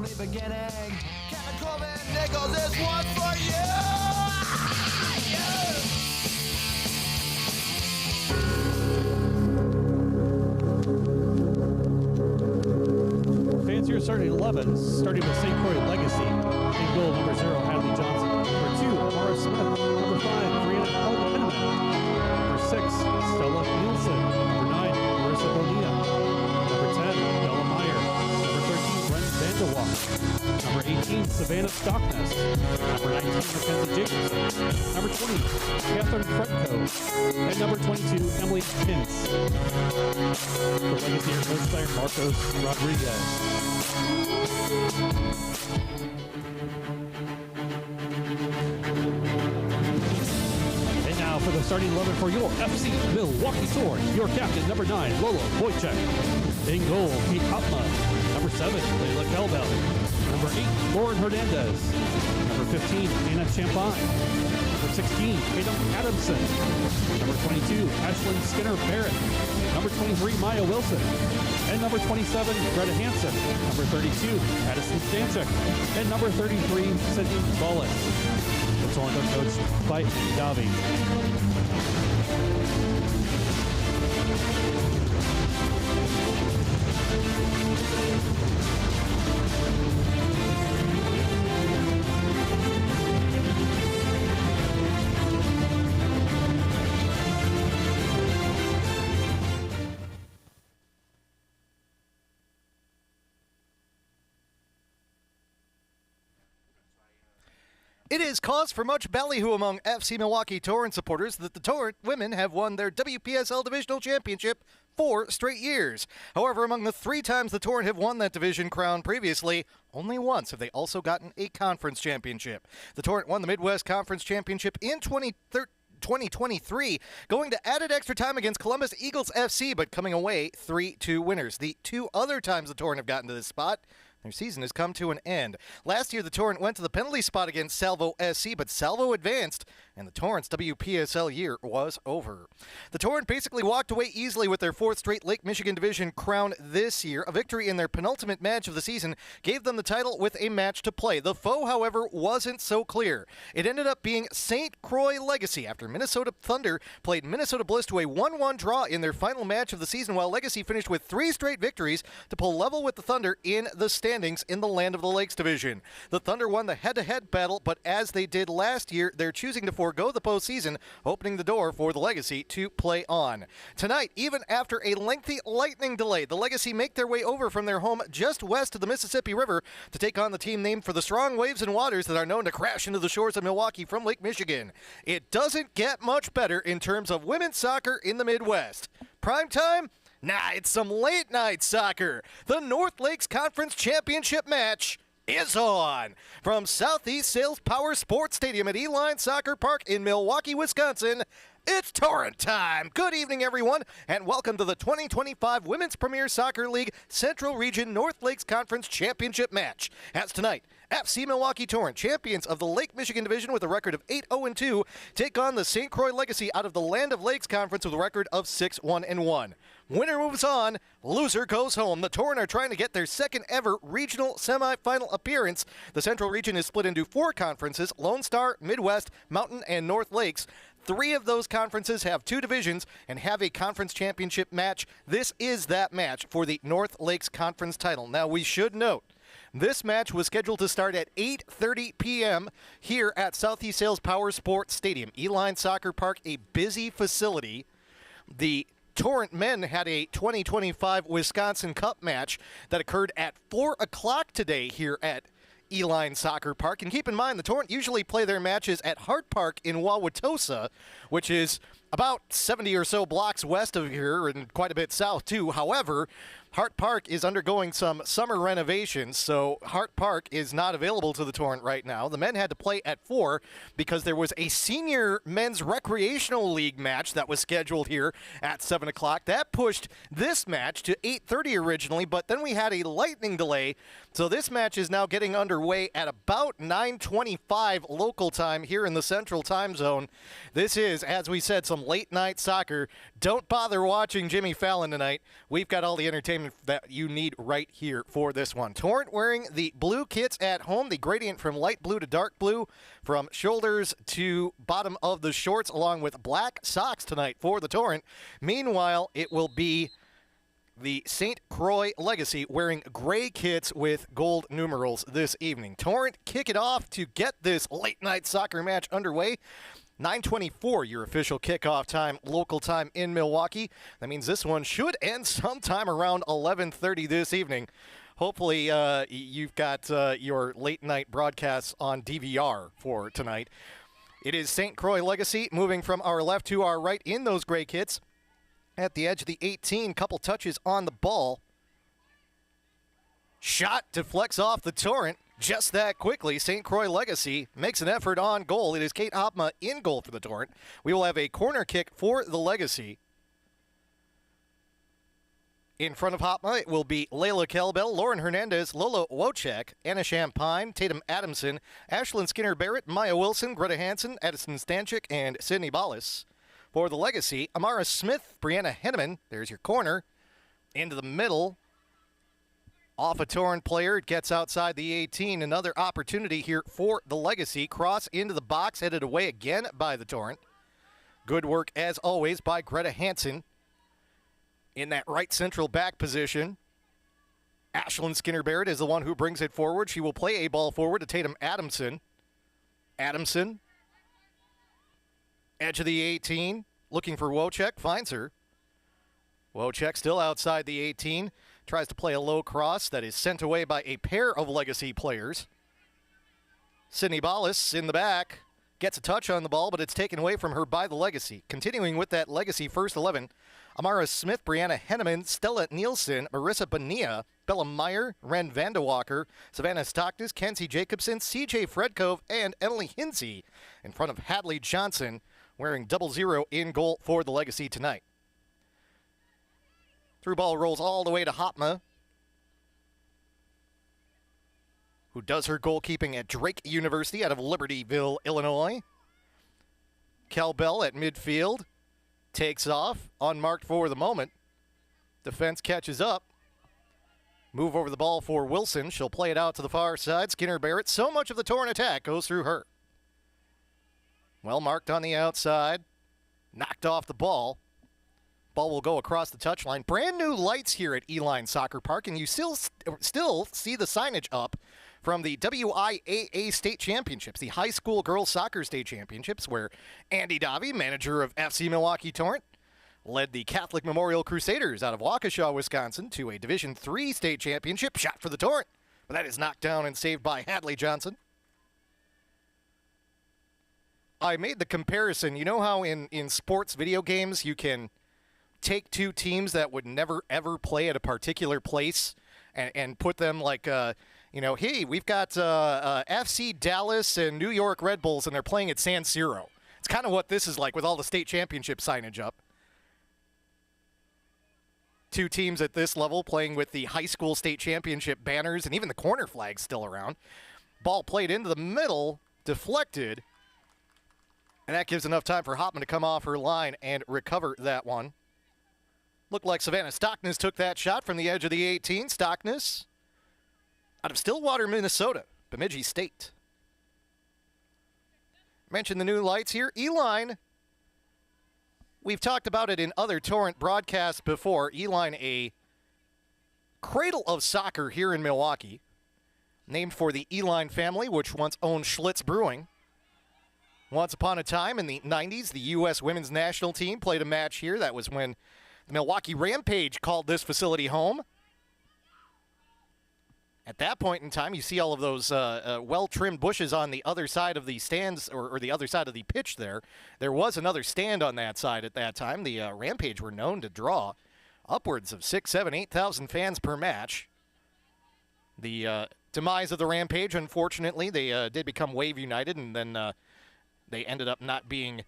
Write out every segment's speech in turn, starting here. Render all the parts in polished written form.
only beginning. Chemical and Nichols, this one for you! Yeah! Fans here starting at 11, starting with St. Croix Legacy. In goal, number 0, Hadley Johnson. Number 2, Mara Smith. Number 5, Brianna Helga. Number 6, Stella Nielsen. Number 9, Marissa Bonilla. Number 10, Bella Meyer. Number 13, Brent Vanderwalk. Number 18, Savannah Stockness. Number 19, Mackenzie Jacobson. Number 20, Catherine Fredko. And number 22, Emily Kintz. The Legacy are coached by Marcos Rodriguez. And now for the starting 11 for your FC Milwaukee Torrent. Your captain, number 9, Lola Wojcik. In goal, Kate Hopma. Number 7, Layla Kelbel. Number 8, Lauren Hernandez. Number 15, Anna Champagne. Number 16, Tatum Adamson. Number 22, Ashlyn Skinner Barrett. Number 23, Maya Wilson. And number 27, Greta Hansen. Number 32, Addison Stanchik. And number 33, Sydney Bullis. The Torrent are coached by Davi. It is cause for much ballyhoo among FC Milwaukee Torrent supporters that the Torrent women have won their WPSL Divisional Championship 4 straight years. However, among the 3 times the Torrent have won that division crown previously, only once have they also gotten a conference championship. The Torrent won the Midwest Conference Championship in 2023, going to added extra time against Columbus Eagles FC, but coming away 3-2 winners. The 2 other times the Torrent have gotten to this spot, their season has come to an end. Last year, the Torrent went to the penalty spot against Salvo SC, but Salvo advanced, and the Torrent's WPSL year was over. The Torrent basically walked away easily with their 4th straight Lake Michigan Division crown this year. A victory in their penultimate match of the season gave them the title with a match to play. The foe, however, wasn't so clear. It ended up being St. Croix Legacy after Minnesota Thunder played Minnesota Bliss to a 1-1 draw in their final match of the season, while Legacy finished with 3 straight victories to pull level with the Thunder in the standings in the Land of the Lakes division. The Thunder won the head-to-head battle, but as they did last year, they're choosing to forego the postseason, opening the door for the Legacy to play on. Tonight, even after a lengthy lightning delay, the Legacy make their way over from their home just west of the Mississippi River to take on the team named for the strong waves and waters that are known to crash into the shores of Milwaukee from Lake Michigan. It doesn't get much better in terms of women's soccer in the Midwest. Prime time? Nah, it's some late night soccer. The North Lakes Conference Championship match is on. From Southeast Sales Power Sports Stadium at Eline Soccer Park in Milwaukee, Wisconsin, it's Torrent time. Good evening, everyone, and welcome to the 2025 Women's Premier Soccer League Central Region North Lakes Conference Championship match. As tonight, FC Milwaukee Torrent, champions of the Lake Michigan Division with a record of 8-0-2, take on the St. Croix Legacy out of the Land of Lakes Conference with a record of 6-1-1. Winner moves on, loser goes home. The Torrent are trying to get their second ever regional semifinal appearance. The Central Region is split into 4 conferences: Lone Star, Midwest, Mountain, and North Lakes. 3 of those conferences have 2 divisions and have a conference championship match. This is that match for the North Lakes Conference title. Now, we should note, this match was scheduled to start at 8:30 p.m. here at Southeast Sales Power Sports Stadium. Eline Soccer Park, a busy facility. The Torrent men had a 2025 Wisconsin Cup match that occurred at 4 o'clock today here at Eline Soccer Park. And keep in mind, the Torrent usually play their matches at Hart Park in Wauwatosa, which is about 70 or so blocks west of here and quite a bit south too. However, Hart Park is undergoing some summer renovations, so Hart Park is not available to the Torrent right now. The men had to play at 4 because there was a senior men's recreational league match that was scheduled here at 7 o'clock. That pushed this match to 8:30 originally, but then we had a lightning delay, so this match is now getting underway at about 9:25 local time here in the Central Time Zone. This is, as we said, some some late-night soccer, don't bother watching Jimmy Fallon tonight. We've got all the entertainment that you need right here for this one. Torrent wearing the blue kits at home, the gradient from light blue to dark blue, from shoulders to bottom of the shorts, along with black socks tonight for the Torrent. Meanwhile, it will be the St. Croix Legacy wearing gray kits with gold numerals this evening. Torrent kick it off to get this late-night soccer match underway. 9:24, your official kickoff time, local time in Milwaukee. That means this one should end sometime around 11:30 this evening. Hopefully, you've got your late-night broadcasts on DVR for tonight. It is St. Croix Legacy moving from our left to our right in those gray kits. At the edge of the 18, couple touches on the ball. Shot deflects off the Torrent just that quickly. St. Croix Legacy makes an effort on goal. It is Kate Hopma in goal for the Torrent. We will have a corner kick for the Legacy. In front of Hopma, it will be Layla Kelbel, Lauren Hernandez, Lola Wojcik, Anna Champagne, Tatum Adamson, Ashlyn Skinner-Barrett, Maya Wilson, Greta Hansen, Addison Stanchik, and Sydney Ballas. For the Legacy, Amara Smith, Brianna Henneman, there's your corner, into the middle. Off a Torrent player, it gets outside the 18. Another opportunity here for the Legacy. Cross into the box, headed away again by the Torrent. Good work, as always, by Greta Hansen in that right central back position. Ashlyn Skinner-Barrett is the one who brings it forward. She will play a ball forward to Tatum Adamson. Adamson. Edge of the 18, looking for Wojcik, finds her. Wojcik still outside the 18, tries to play a low cross that is sent away by a pair of Legacy players. Sydney Ballas in the back, gets a touch on the ball, but it's taken away from her by the Legacy. Continuing with that Legacy first 11, Amara Smith, Brianna Henneman, Stella Nielsen, Marissa Bonilla, Bella Meyer, Ren Vandewalker, Savannah Stocknes, Kenzie Jacobson, CJ Fredkove, and Emily Hinsey in front of Hadley Johnson, wearing 00 in goal for the Legacy tonight. Through ball rolls all the way to Hopma, who does her goalkeeping at Drake University out of Libertyville, Illinois. Kelbel at midfield, takes off, unmarked for the moment. Defense catches up. Move over the ball for Wilson. She'll play it out to the far side. Skinner-Barrett, so much of the Torrent attack goes through her. Well marked on the outside. Knocked off the ball. Ball will go across the touchline. Brand new lights here at Eline Soccer Park, and you still see the signage up from the WIAA State Championships, the High School Girls Soccer State Championships, where Andy Davi, manager of FC Milwaukee Torrent, led the Catholic Memorial Crusaders out of Waukesha, Wisconsin, to a Division III state championship. Shot for the Torrent, but that is knocked down and saved by Hadley Johnson. I made the comparison. You know how in sports video games you can take two teams that would never, ever play at a particular place and put them like, hey, we've got FC Dallas and New York Red Bulls, and they're playing at San Siro. It's kind of what this is like with all the state championship signage up. Two teams at this level playing with the high school state championship banners and even the corner flags still around. Ball played into the middle, deflected. And that gives enough time for Hopman to come off her line and recover that one. Looked like Savannah Stocknes took that shot from the edge of the 18. Stocknes out of Stillwater, Minnesota, Bemidji State. Mentioned the new lights here. Eline, we've talked about it in other Torrent broadcasts before. Eline, a cradle of soccer here in Milwaukee, named for the Eline family, which once owned Schlitz Brewing. Once upon a time in the 90s, the U.S. women's national team played a match here. That was when the Milwaukee Rampage called this facility home. At that point in time, you see all of those well-trimmed bushes on the other side of the stands or the other side of the pitch there. There was another stand on that side at that time. The Rampage were known to draw upwards of 6,000, 7,000, 8,000 fans per match. The demise of the Rampage, unfortunately, they did become Wave United, and then they ended up not being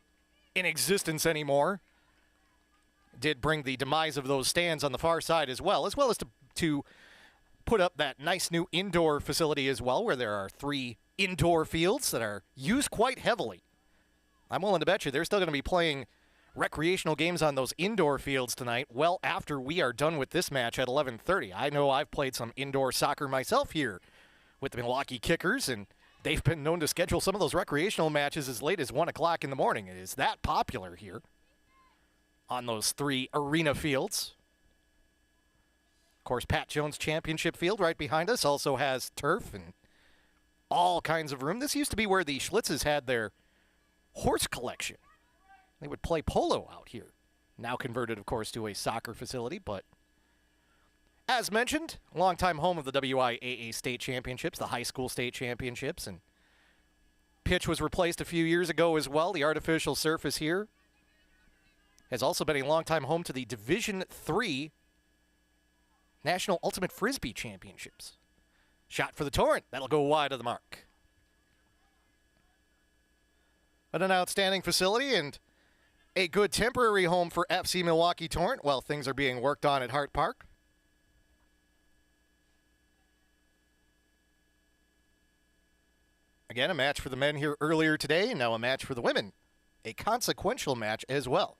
in existence anymore. Did bring the demise of those stands on the far side as well as to put up that nice new indoor facility as well, where there are 3 indoor fields that are used quite heavily. I'm willing to bet you they're still going to be playing recreational games on those indoor fields tonight well after we are done with this match at 11:30. I know I've played some indoor soccer myself here with the Milwaukee Kickers, and they've been known to schedule some of those recreational matches as late as 1 o'clock in the morning. It is that popular here on those 3 arena fields. Of course, Pat Jones Championship Field right behind us also has turf and all kinds of room. This used to be where the Schlitzes had their horse collection. They would play polo out here. Now converted, of course, to a soccer facility, but as mentioned, longtime home of the WIAA state championships, the high school state championships, and pitch was replaced a few years ago as well. The artificial surface here has also been a longtime home to the Division III National Ultimate Frisbee Championships. Shot for the Torrent. That'll go wide of the mark. But an outstanding facility and a good temporary home for FC Milwaukee Torrent while things are being worked on at Hart Park. Again, a match for the men here earlier today, and now a match for the women. A consequential match as well.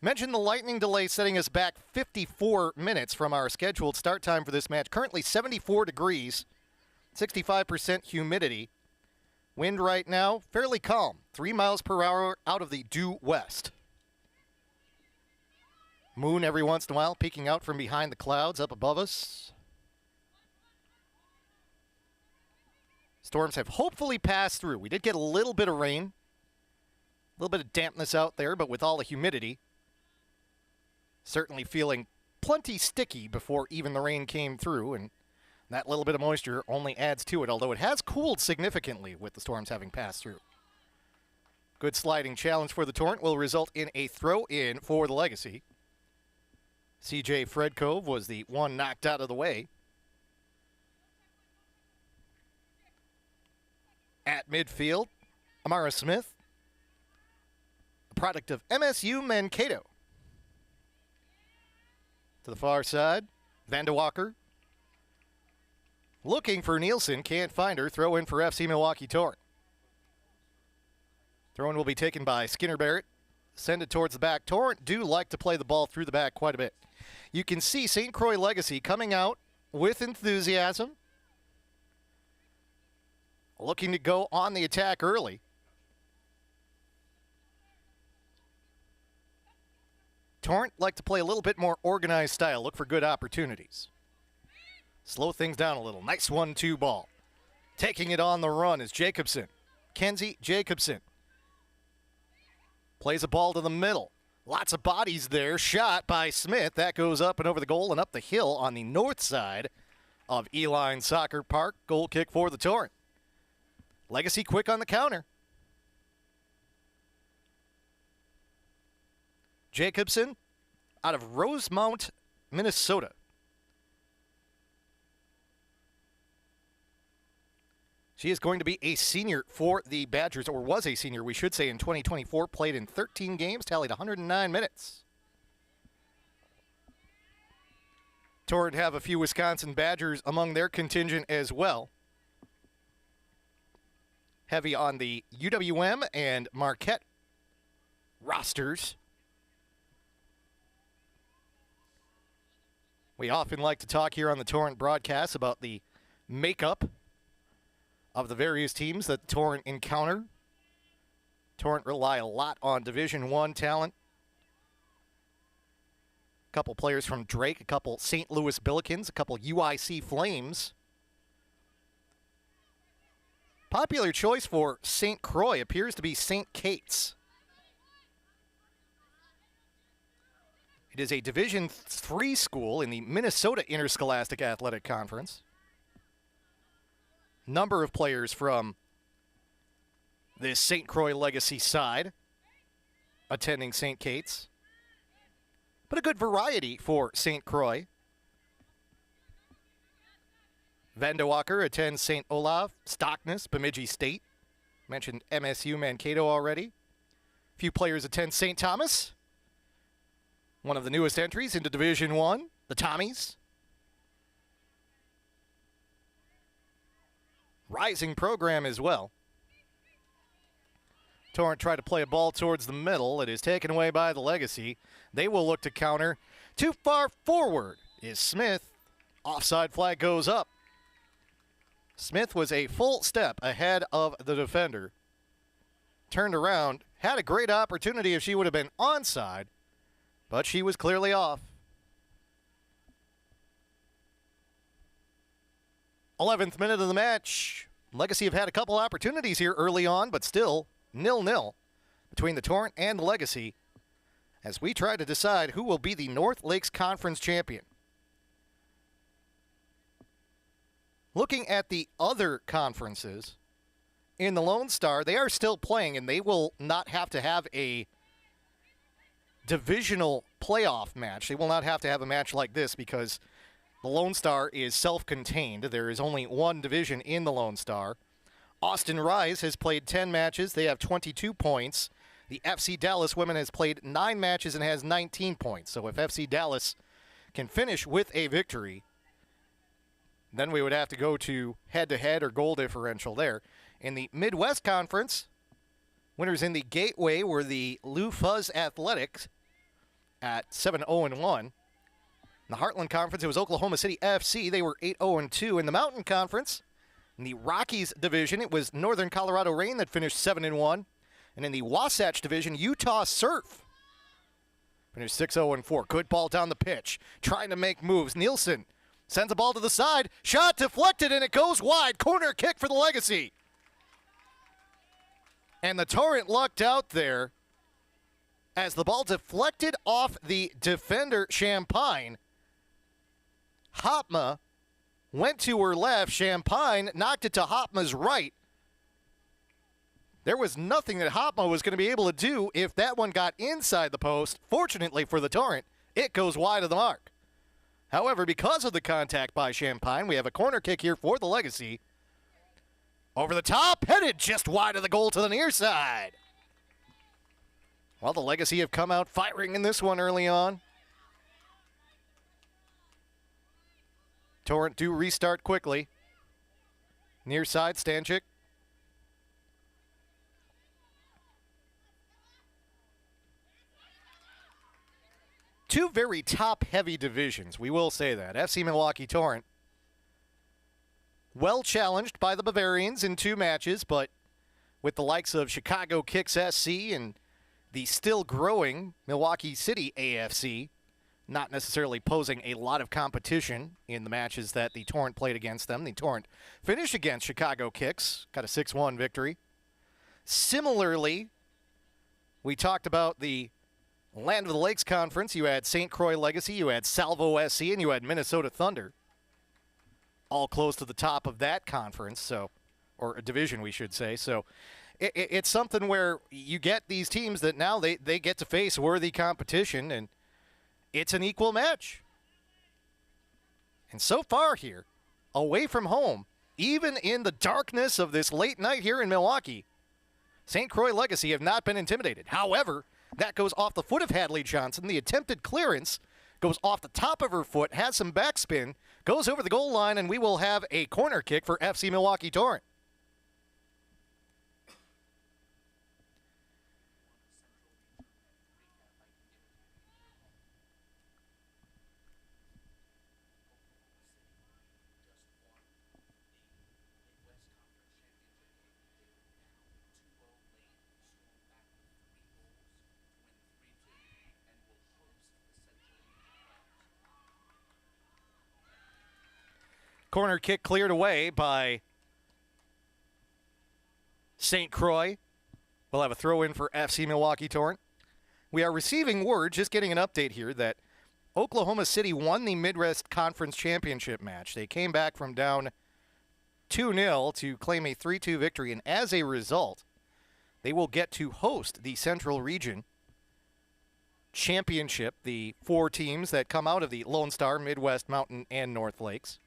Mentioned the lightning delay setting us back 54 minutes from our scheduled start time for this match. Currently 74 degrees, 65% humidity. Wind right now, fairly calm, 3 miles per hour out of the due west. Moon every once in a while peeking out from behind the clouds up above us. Storms have hopefully passed through. We did get a little bit of rain, a little bit of dampness out there, but with all the humidity, certainly feeling plenty sticky before even the rain came through, and that little bit of moisture only adds to it, although it has cooled significantly with the storms having passed through. Good sliding challenge for the Torrent will result in a throw-in for the Legacy. CJ Fredkove was the one knocked out of the way. At midfield, Amara Smith, a product of MSU Mankato. To the far side, Vandewalker. Looking for Nielsen, can't find her. Throw in for FC Milwaukee Torrent. Throw-in will be taken by Skinner Barrett. Send it towards the back. Torrent do like to play the ball through the back quite a bit. You can see St. Croix Legacy coming out with enthusiasm. Looking to go on the attack early. Torrent like to play a little bit more organized style. Look for good opportunities. Slow things down a little. Nice 1-2 ball. Taking it on the run is Jacobson. Kenzie Jacobson. Plays a ball to the middle. Lots of bodies there. Shot by Smith. That goes up and over the goal and up the hill on the north side of Eline Soccer Park. Goal kick for the Torrent. Legacy quick on the counter. Jacobson out of Rosemount, Minnesota. She is going to be a senior for the Badgers, or was a senior, we should say, in 2024. Played in 13 games, tallied 109 minutes. Torrent have a few Wisconsin Badgers among their contingent as well. Heavy on the UWM and Marquette rosters. We often like to talk here on the Torrent broadcast about the makeup of the various teams that Torrent encounter. Torrent rely a lot on Division I talent. A couple players from Drake, a couple St. Louis Billikens, a couple UIC Flames. Popular choice for St. Croix appears to be St. Kate's. It is a Division III school in the Minnesota Interscholastic Athletic Conference. Number of players from this St. Croix Legacy side attending St. Kate's. But a good variety for St. Croix. Vandewalker attends St. Olaf, Stockness, Bemidji State. Mentioned MSU Mankato already. A few players attend St. Thomas. One of the newest entries into Division I, the Tommies. Rising program as well. Torrent tried to play a ball towards the middle. It is taken away by the Legacy. They will look to counter. Too far forward is Smith. Offside flag goes up. Smith was a full step ahead of the defender. Turned around, had a great opportunity if she would have been onside, but she was clearly off. 11th minute of the match. Legacy have had a couple opportunities here early on, but still 0-0 between the Torrent and the Legacy as we try to decide who will be the North Lakes Conference champion. Looking at the other conferences, in the Lone Star, they are still playing, and they will not have to have a divisional playoff match. They will not have to have a match like this because the Lone Star is self-contained. There is only one division in the Lone Star. Austin Rise has played 10 matches. They have 22 points. The FC Dallas women has played 9 matches and has 19 points. So if FC Dallas can finish with a victory, then we would have to go to head-to-head or goal differential there. In the Midwest Conference, winners in the Gateway were the Lou Fuzz Athletics at 7-0-1. In the Heartland Conference, it was Oklahoma City FC. They were 8-0-2. In the Mountain Conference, in the Rockies Division, it was Northern Colorado Rain that finished 7-1. And in the Wasatch Division, Utah Surf finished 6-0-4. Good ball down the pitch, trying to make moves. Nielsen sends the ball to the side. Shot deflected, and it goes wide. Corner kick for the Legacy. And the Torrent lucked out there as the ball deflected off the defender, Champagne. Hopma went to her left. Champagne knocked it to Hopma's right. There was nothing that Hopma was going to be able to do if that one got inside the post. Fortunately for the Torrent, it goes wide of the mark. However, because of the contact by Champagne, we have a corner kick here for the Legacy. Over the top, headed just wide of the goal to the near side. Well, the Legacy have come out firing in this one early on. Torrent do restart quickly. Near side, Stanchik. Two very top-heavy divisions, we will say that. FC Milwaukee Torrent, well challenged by the Bavarians in 2 matches, but with the likes of Chicago Kicks SC and the still growing Milwaukee City AFC not necessarily posing a lot of competition in the matches that the Torrent played against them. The Torrent finished against Chicago Kicks, got a 6-1 victory. Similarly, we talked about the Land of the Lakes Conference. You had St. Croix Legacy, you had Salvo SC, and you had Minnesota Thunder. All close to the top of that conference, so, or a division, we should say. So it's something where you get these teams that now they get to face worthy competition, and it's an equal match. And so far here, away from home, even in the darkness of this late night here in Milwaukee, St. Croix Legacy have not been intimidated. However, that goes off the foot of Hadley Johnson. The attempted clearance goes off the top of her foot, has some backspin, goes over the goal line, and we will have a corner kick for FC Milwaukee Torrent. Corner kick cleared away by St. Croix. We'll have a throw in for FC Milwaukee Torrent. We are receiving word, just getting an update here, that Oklahoma City won the Midwest Conference Championship match. They came back from down 2-0 to claim a 3-2 victory, and as a result, they will get to host the Central Region Championship, the 4 teams that come out of the Lone Star, Midwest, Mountain, and North Lakes.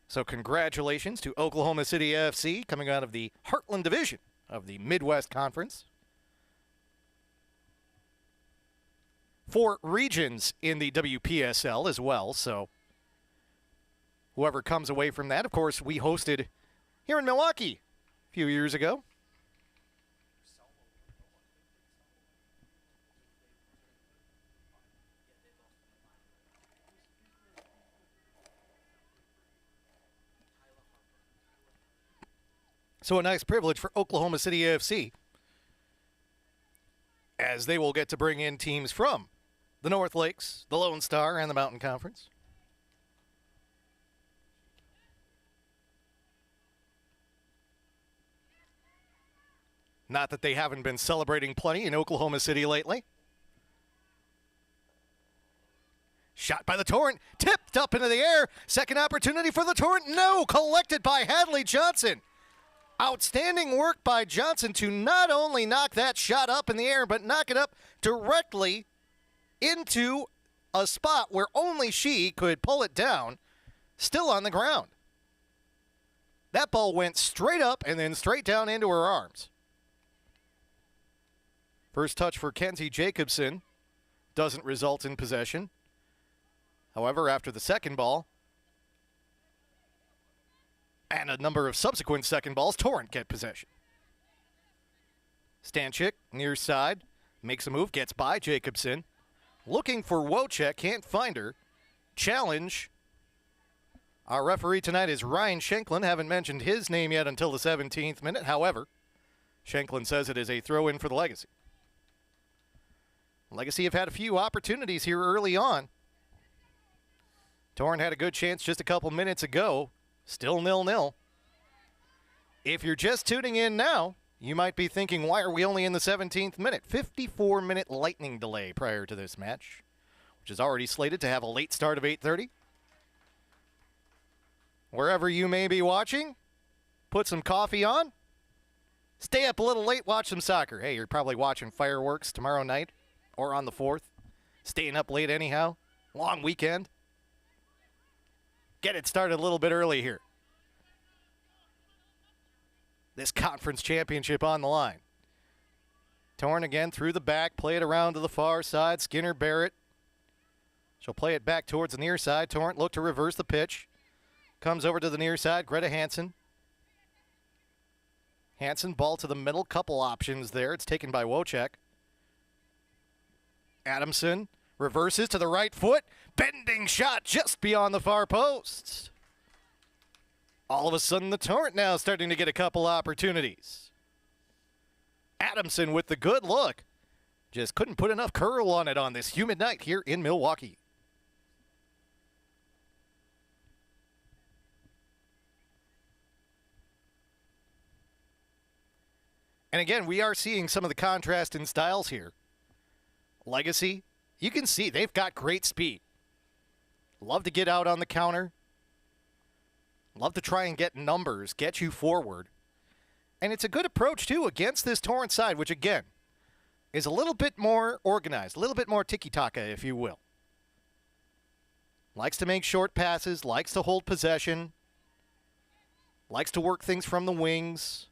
So congratulations to Oklahoma City FC coming out of the Heartland Division of the Midwest Conference. 4 regions in the WPSL as well, so whoever comes away from that, of course, we hosted here in Milwaukee a few years ago. So a nice privilege for Oklahoma City AFC, as they will get to bring in teams from the North Lakes, the Lone Star, and the Mountain Conference. Not that they haven't been celebrating plenty in Oklahoma City lately. Shot by the Torrent, tipped up into the air. Second opportunity for the Torrent. No, collected by Hadley Johnson. Outstanding work by Johnson to not only knock that shot up in the air, but knock it up directly into a spot where only she could pull it down, still on the ground. That ball went straight up and then straight down into her arms. First touch for Kenzie Jacobson doesn't result in possession. However, after the second ball and a number of subsequent second balls, Torrent get possession. Stanchik, near side, makes a move, gets by Jacobson. Looking for Wojcik, can't find her. Challenge. Our referee tonight is Ryan Shanklin. Haven't mentioned his name yet until the 17th minute. However, Shanklin says it is a throw-in for the Legacy. Legacy have had a few opportunities here early on. Torrent had a good chance just a couple minutes ago. Still 0-0. If you're just tuning in now, you might be thinking, why are we only in the 17th minute? 54-minute lightning delay prior to this match, which is already slated to have a late start of 8:30. Wherever you may be watching, put some coffee on. Stay up a little late, watch some soccer. Hey, you're probably watching fireworks tomorrow night or on the 4th. Staying up late anyhow. Long weekend. Get it started a little bit early here. This conference championship on the line. Torn again through the back, play it around to the far side. Skinner Barrett. She'll play it back towards the near side. Torrent look to reverse the pitch. Comes over to the near side. Greta Hansen. Hansen, ball to the middle. Couple options there. It's taken by Wojcik. Adamson reverses to the right foot. Bending shot just beyond the far post. All of a sudden, the Torrent now starting to get a couple opportunities. Adamson with the good look. Just couldn't put enough curl on it on this humid night here in Milwaukee. And again, we are seeing some of the contrast in styles here. Legacy, you can see they've got great speed. Love to get out on the counter. Love to try and get numbers, get you forward. And it's a good approach, too, against this Torrent side, which, again, is a little bit more organized, a little bit more tiki-taka, if you will. Likes to make short passes, likes to hold possession, likes to work things from the wings,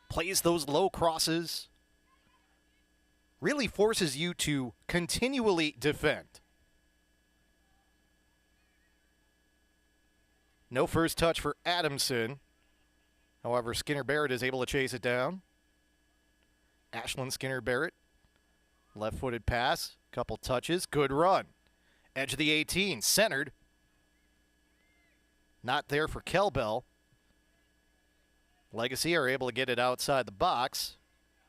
plays those low crosses, really forces you to continually defend. No first touch for Adamson. However, Skinner Barrett is able to chase it down. Ashlyn Skinner Barrett. Left-footed pass. Couple touches. Good run. Edge of the 18. Centered. Not there for Kelbell. Legacy are able to get it outside the box.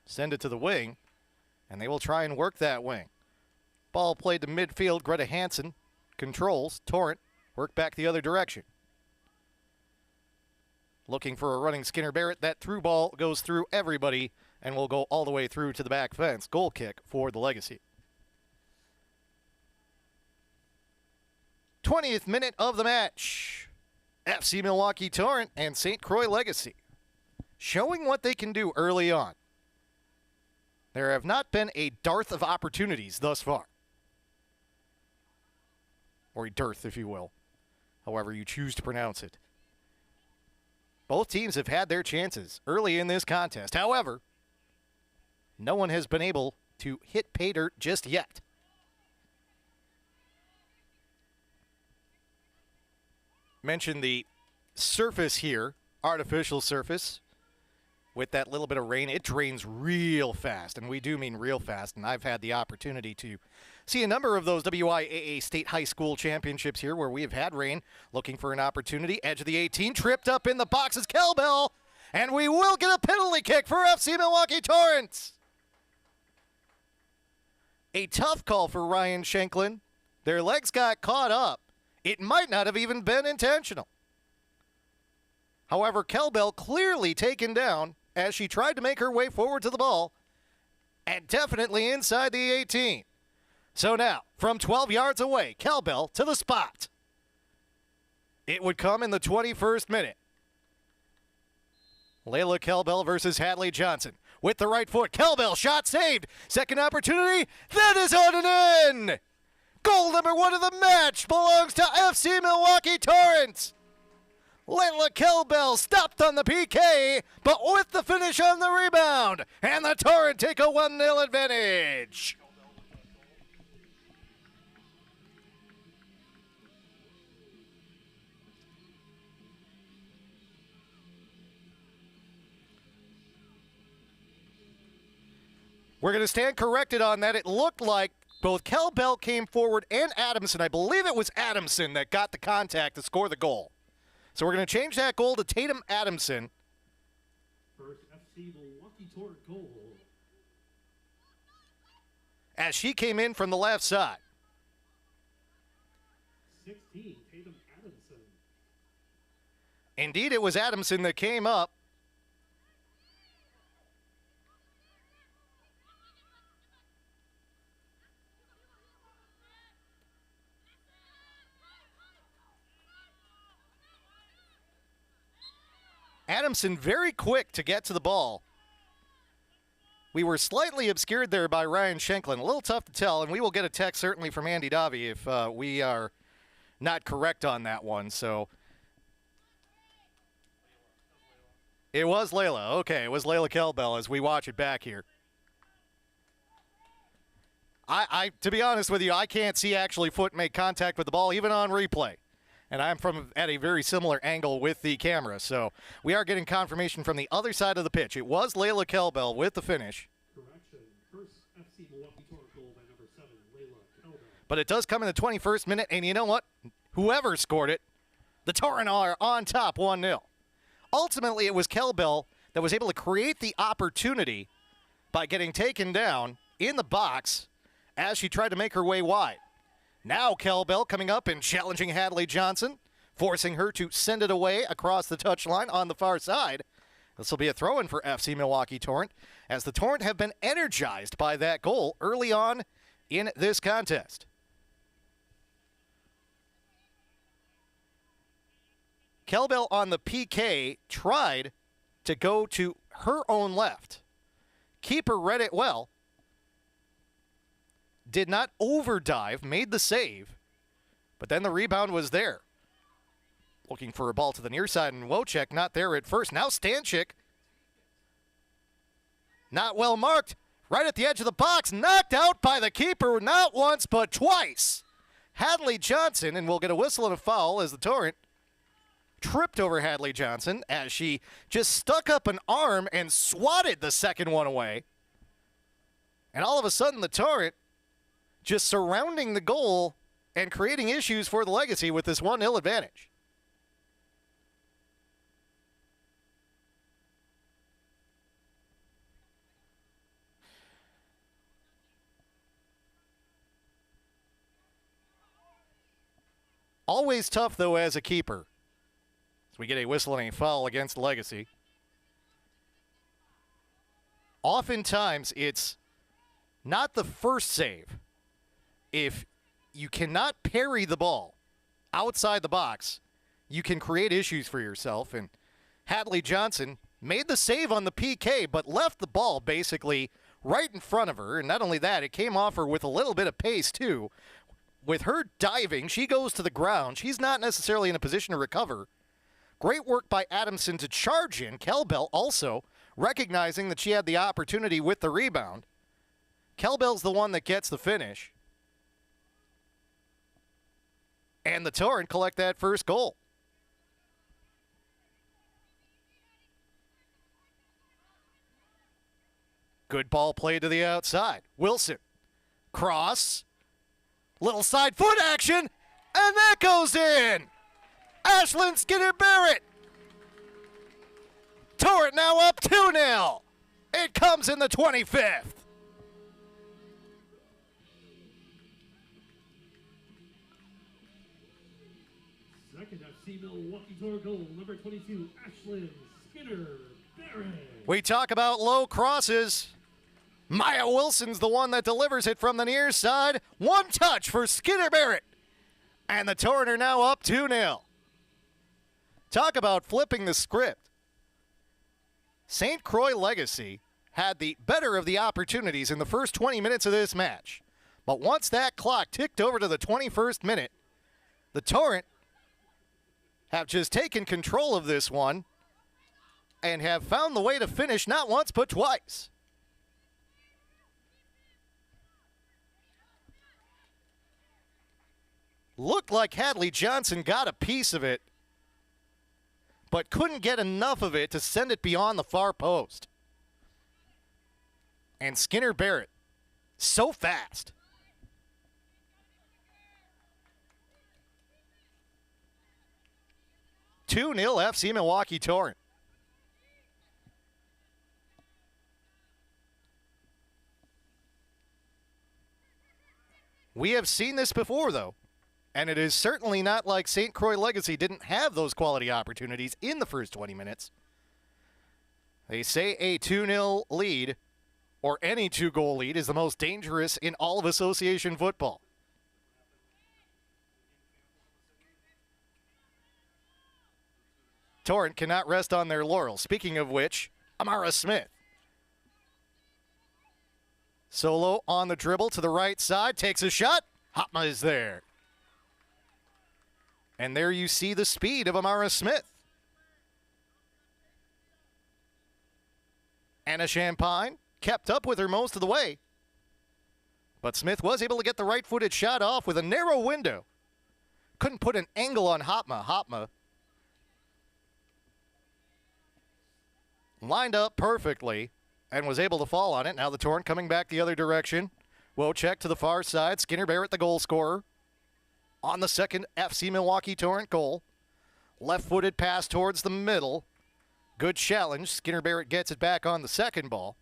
Send it to the wing. And they will try and work that wing. Ball played to midfield. Greta Hansen controls. Torrent work back the other direction. Looking for a running Skinner Barrett. That through ball goes through everybody and will go all the way through to the back fence. Goal kick for the Legacy. 20th minute of the match. FC Milwaukee Torrent and St. Croix Legacy showing what they can do early on. There have not been a dearth of opportunities thus far. Or a dearth, if you will. However you choose to pronounce it. Both teams have had their chances early in this contest. However, no one has been able to hit pay dirt just yet. Mentioned the surface here, artificial surface. With that little bit of rain, it drains real fast, and we do mean real fast. And I've had the opportunity to see a number of those WIAA State High School Championships here where we have had rain. Looking for an opportunity. Edge of the 18, tripped up in the boxes. Kelbell And we will get a penalty kick for FC Milwaukee Torrent. A tough call for Ryan Shanklin. Their legs got caught up. It might not have even been intentional. However, Kelbell clearly taken down as she tried to make her way forward to the ball and definitely inside the 18. So now, from 12 yards away, Kelbell to the spot. It would come in the 21st minute. Layla Kelbell versus Hadley Johnson. With the right foot, Kelbell, shot saved. Second opportunity, that is on and in. Goal number 1 of the match belongs to FC Milwaukee Torrent. Layla Kelbell stopped on the PK, but with the finish on the rebound. And the Torrent take a 1-0 advantage. We're going to stand corrected on that. It looked like both Kelbell came forward and Adamson. I believe it was Adamson that got the contact to score the goal. So we're going to change that goal to Tatum Adamson. First FC Milwaukee Torrent goal. As she came in from the left side. 16, Tatum Adamson. Indeed, it was Adamson that came up. Adamson very quick to get to the ball. We were slightly obscured there by Ryan Shanklin. A little tough to tell, and we will get a text certainly from Andy Davi if we are not correct on that one. So it was Layla. Okay, it was Layla Kelbell as we watch it back here. I to be honest with you, I can't see actually foot make contact with the ball even on replay. And I'm from at a very similar angle with the camera. So we are getting confirmation from the other side of the pitch. It was Layla Kelbell with the finish. Correction. First FC Milwaukee Torrent goal by number 7, Layla Kelbell. But it does come in the 21st minute, and you know what? Whoever scored it, the Torrent are on top 1-0. Ultimately, it was Kelbell that was able to create the opportunity by getting taken down in the box as she tried to make her way wide. Now Kelbell coming up and challenging Hadley Johnson, forcing her to send it away across the touchline on the far side. This will be a throw-in for FC Milwaukee Torrent, as the Torrent have been energized by that goal early on in this contest. Kelbell on the PK tried to go to her own left. Keeper read it well. Did not overdive, made the save, but then the rebound was there. Looking for a ball to the near side, and Wojcik not there at first. Now Stanchik, not well marked, right at the edge of the box, knocked out by the keeper, not once but twice. Hadley Johnson, and we'll get a whistle and a foul as the Torrent tripped over Hadley Johnson as she just stuck up an arm and swatted the second one away. And all of a sudden, the Torrent just surrounding the goal and creating issues for the Legacy with this 1-0 advantage. Always tough, though, as a keeper. So we get a whistle and a foul against the Legacy. Oftentimes, it's not the first save. If you cannot parry the ball outside the box, you can create issues for yourself. And Hadley Johnson made the save on the PK, but left the ball basically right in front of her. And not only that, it came off her with a little bit of pace, too. With her diving, she goes to the ground. She's not necessarily in a position to recover. Great work by Adamson to charge in. Kelbell also recognizing that she had the opportunity with the rebound. Kelbell's the one that gets the finish. And the Torrent collect that first goal. Good ball played to the outside. Wilson. Cross. Little side foot action. And that goes in. Ashlyn Skinner Barrett Torrent now up 2-0. It comes in the 25th. Second FC Milwaukee Torrent goal, number 22, Ashlyn Skinner Barrett. We talk about low crosses. Maya Wilson's the one that delivers it from the near side. One touch for Skinner Barrett. And the Torrent are now up 2-0. Talk about flipping the script. St. Croix Legacy had the better of the opportunities in the first 20 minutes of this match. But once that clock ticked over to the 21st minute, the Torrent have just taken control of this one and have found the way to finish not once but twice. Looked like Hadley Johnson got a piece of it, but couldn't get enough of it to send it beyond the far post. And Skinner Barrett, so fast. (2-0) FC Milwaukee Torrent. We have seen this before, though. And it is certainly not like St. Croix Legacy didn't have those quality opportunities in the first 20 minutes. They say a 2-0 lead, or any two-goal lead, is the most dangerous in all of association football. Torrent cannot rest on their laurels. Speaking of which, Amara Smith. Solo on the dribble to the right side, takes a shot. Hotma is there. And there you see the speed of Amara Smith. Anna Champagne kept up with her most of the way. But Smith was able to get the right-footed shot off with a narrow window. Couldn't put an angle on Hotma. Hotma lined up perfectly and was able to fall on it. Now the Torrent coming back the other direction. Wojcik to the far side. Skinner Barrett, the goal scorer, on the second FC Milwaukee Torrent goal. Left-footed pass towards the middle. Good challenge. Skinner Barrett gets it back on the second ball.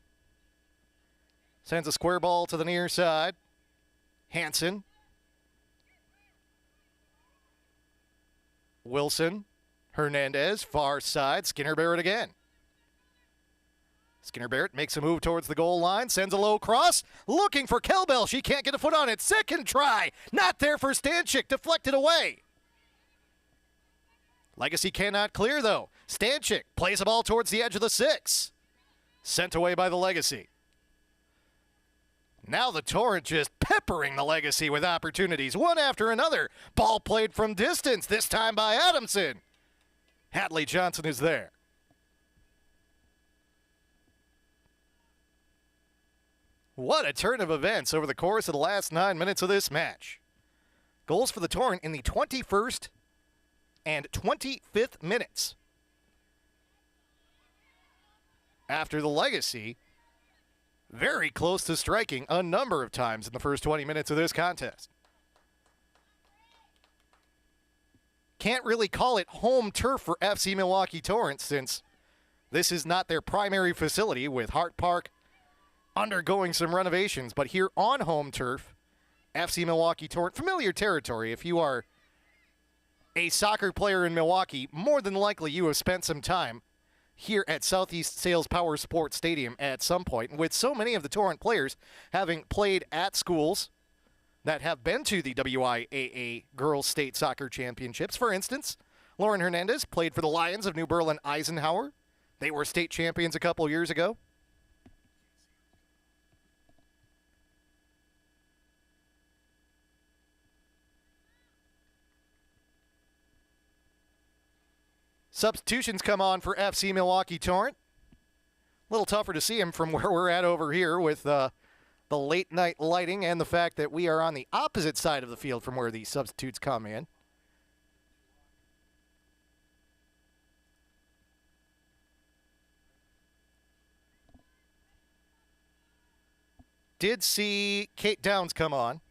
Sends a square ball to the near side. Hansen. Wilson. Hernandez, far side. Skinner Barrett again. Skinner Barrett makes a move towards the goal line, sends a low cross, looking for Kelbell. She can't get a foot on it. Second try. Not there for Stanchik. Deflected away. Legacy cannot clear, though. Stanchik plays the ball towards the edge of the 6. Sent away by the Legacy. Now the Torrent just peppering the Legacy with opportunities, one after another. Ball played from distance, this time by Adamson. Hadley Johnson is there. What a turn of events over the course of the last 9 minutes of this match. Goals for the Torrent in the 21st and 25th minutes. After the Legacy, very close to striking a number of times in the first 20 minutes of this contest. Can't really call it home turf for FC Milwaukee Torrent since this is not their primary facility, with Hart Park undergoing some renovations. But here on home turf, FC Milwaukee Torrent, familiar territory. If you are a soccer player in Milwaukee, more than likely you have spent some time here at Southeast Sales Power Sports Stadium at some point. With so many of the Torrent players having played at schools that have been to the WIAA Girls State Soccer Championships. For instance, Lauren Hernandez played for the Lions of New Berlin Eisenhower. They were state champions a couple years ago. Substitutions come on for FC Milwaukee Torrent. A little tougher to see him from where we're at over here with the late night lighting and the fact that we are on the opposite side of the field from where these substitutes come in. Did see Kate Downs come on.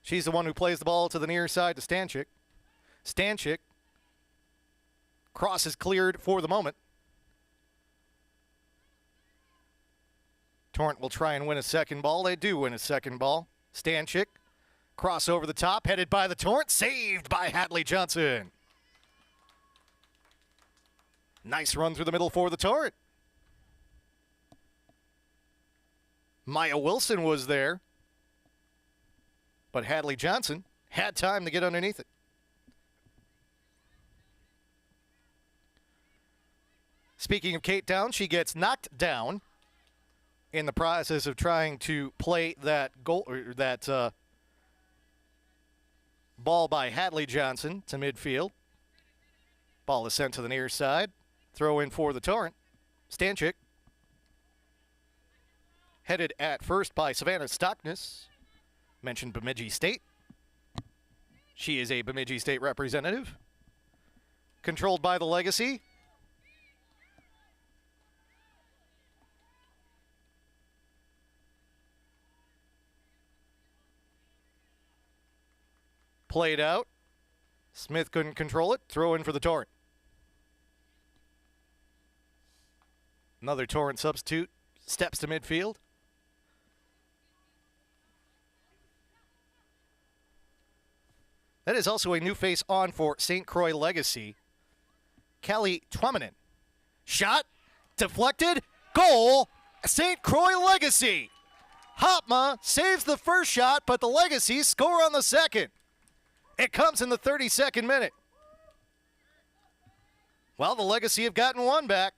She's the one who plays the ball to the near side to Stanchik. Stanchik Cross is cleared for the moment. Torrent will try and win a second ball. They do win a second ball. Stanchik, cross over the top, headed by the Torrent, saved by Hadley Johnson. Nice run through the middle for the Torrent. Maya Wilson was there, but Hadley Johnson had time to get underneath it. Speaking of Kate Down, she gets knocked down in the process of trying to play that goal, or that ball by Hadley Johnson to midfield. Ball is sent to the near side. Throw in for the Torrent. Stanchik. Headed at first by Savannah Stockness. Mentioned Bemidji State. She is a Bemidji State representative. Controlled by the Legacy. Played out. Smith couldn't control it. Throw in for the Torrent. Another Torrent substitute steps to midfield. That is also a new face on for St. Croix Legacy. Callie Twamanen. Shot. Deflected. Goal. St. Croix Legacy. Hopma saves the first shot, but the Legacy score on the second. It comes in the 32nd minute. Well, the Legacy have gotten one back.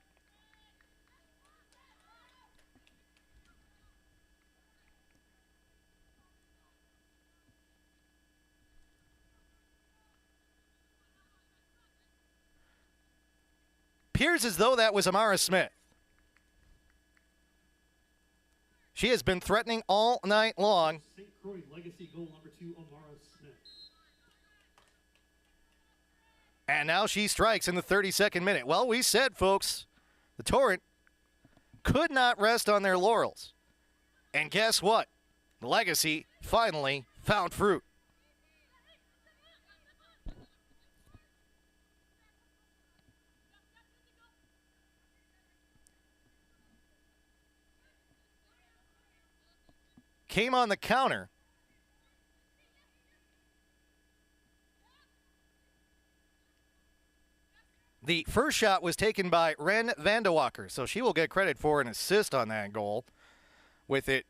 Appears as though that was Amara Smith. She has been threatening all night long. St. Croix Legacy goal number 2, Amara Smith. And now she strikes in the 32nd minute. Well, we said, folks, the Torrent could not rest on their laurels. And guess what? The Legacy finally found fruit. Came on the counter. The first shot was taken by Ren Vandewakker, so she will get credit for an assist on that goal, with it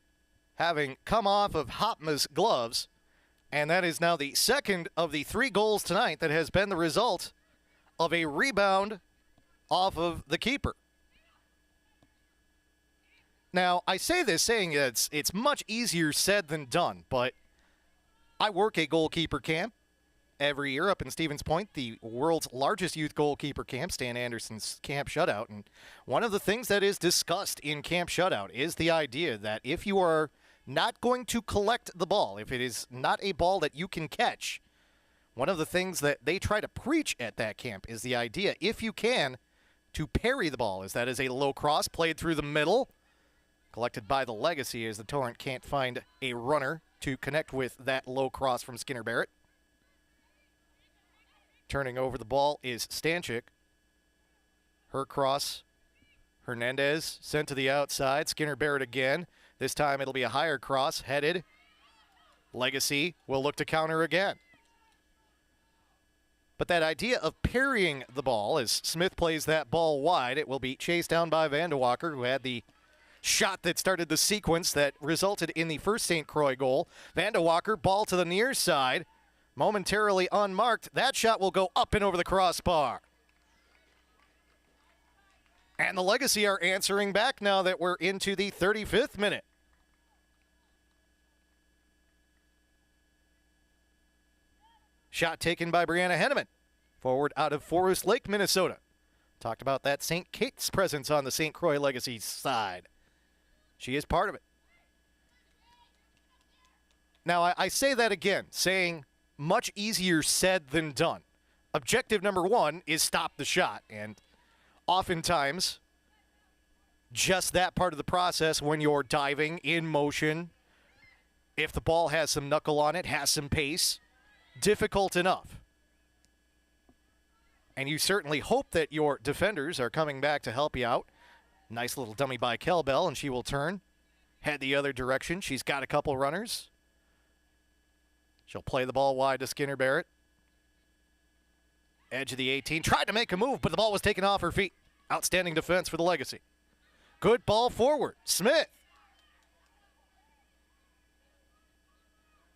having come off of Hopma's gloves. And that is now the second of the 3 goals tonight that has been the result of a rebound off of the keeper. Now, I say this saying it's much easier said than done, but I work a goalkeeper camp every year up in Stevens Point, the world's largest youth goalkeeper camp, Stan Anderson's Camp Shutout. And one of the things that is discussed in Camp Shutout is the idea that if you are not going to collect the ball, if it is not a ball that you can catch, one of the things that they try to preach at that camp is the idea, if you can, to parry the ball, as that is a low cross played through the middle. Collected by the Legacy as the Torrent can't find a runner to connect with that low cross from Skinner Barrett. Turning over the ball is Stanchik. Her cross. Hernandez sent to the outside. Skinner Barrett again. This time it'll be a higher cross headed. Legacy will look to counter again. But that idea of parrying the ball, as Smith plays that ball wide, it will be chased down by Vandewakker, who had the shot that started the sequence that resulted in the first St. Croix goal. Vandewakker, ball to the near side, momentarily unmarked. That shot will go up and over the crossbar. And the Legacy are answering back now that we're into the 35th minute. Shot taken by Brianna Henneman, forward out of Forest Lake, Minnesota. Talked about that St. Kate's presence on the St. Croix Legacy side. She is part of it. Now, I say that again, saying much easier said than done. Objective number 1 is stop the shot. And oftentimes, just that part of the process when you're diving in motion, if the ball has some knuckle on it, has some pace, difficult enough. And you certainly hope that your defenders are coming back to help you out. Nice little dummy by Kelbell, and she will turn. Head the other direction. She's got a couple runners. She'll play the ball wide to Skinner Barrett. Edge of the 18. Tried to make a move, but the ball was taken off her feet. Outstanding defense for the Legacy. Good ball forward. Smith.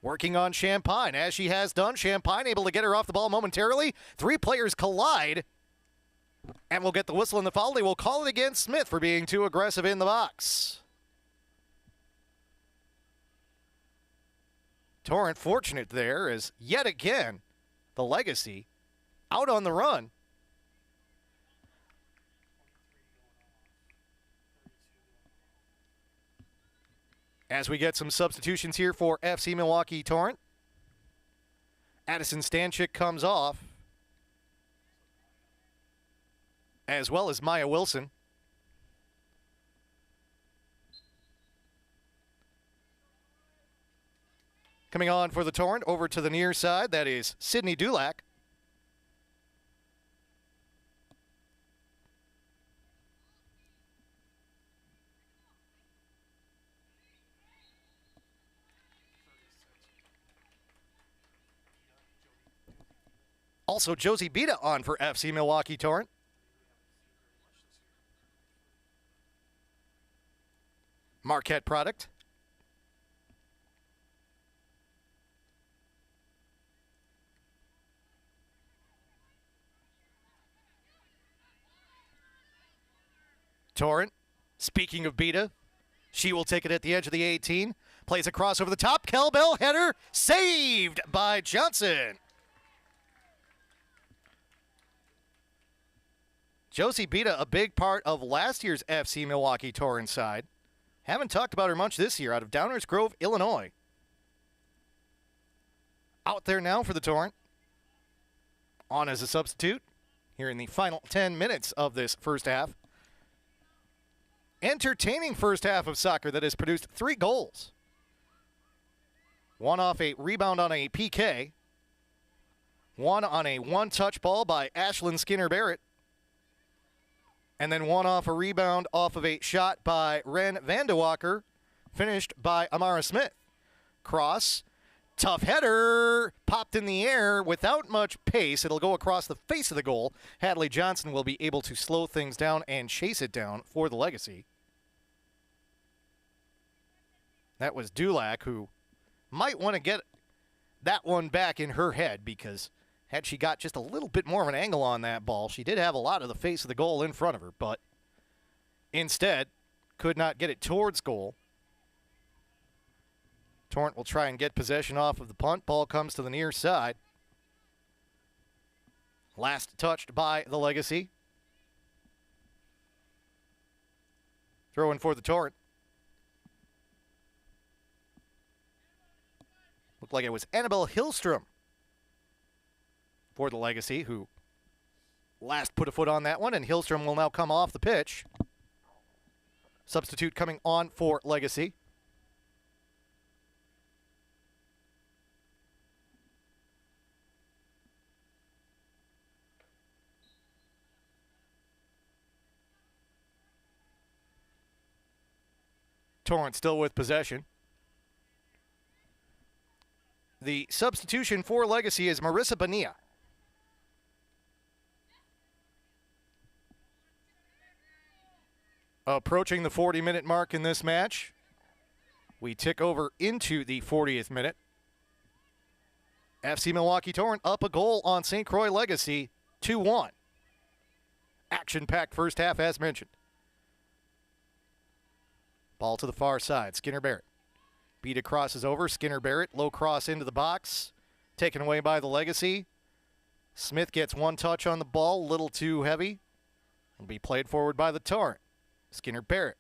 Working on Champagne, as she has done. Champagne able to get her off the ball momentarily. Three players collide. And we'll get the whistle in the foul. They will call it against Smith for being too aggressive in the box. Torrent fortunate there as yet again the Legacy out on the run. As we get some substitutions here for FC Milwaukee Torrent. Addison Stanchik comes off, as well as Maya Wilson. Coming on for the Torrent, over to the near side, that is Sydney Dulac. Also, Josie Bita on for FC Milwaukee Torrent. Marquette product. Torrent, speaking of Bita, she will take it at the edge of the 18. Plays a cross over the top. Kelbell header saved by Johnson. Josie Bita, a big part of last year's FC Milwaukee Torrent side. Haven't talked about her much this year, out of Downers Grove, Illinois. Out there now for the Torrent. On as a substitute here in the final 10 minutes of this first half. Entertaining first half of soccer that has produced 3 goals. One off a rebound on a PK. One on a one-touch ball by Ashlyn Skinner Barrett. And then one off a rebound off of a shot by Ren Vandewakker, finished by Amara Smith. Cross, tough header, popped in the air without much pace. It'll go across the face of the goal. Hadley Johnson will be able to slow things down and chase it down for the Legacy. That was Dulac, who might want to get that one back in her head, because had she got just a little bit more of an angle on that ball, she did have a lot of the face of the goal in front of her, but instead could not get it towards goal. Torrent will try and get possession off of the punt. Ball comes to the near side. Last touched by the Legacy. Throw in for the Torrent. Looked like it was Annabelle Hillstrom for the Legacy, who last put a foot on that one, and Hillstrom will now come off the pitch. Substitute coming on for Legacy. Torrent still with possession. The substitution for Legacy is Marissa Bonilla. Approaching the 40-minute mark in this match. We tick over into the 40th minute. FC Milwaukee Torrent up a goal on St. Croix Legacy, 2-1. Action-packed first half as mentioned. Ball to the far side, Skinner Barrett. Bita crosses over, Skinner Barrett, low cross into the box. Taken away by the Legacy. Smith gets one touch on the ball, little too heavy. Will be played forward by the Torrent. Skinner Barrett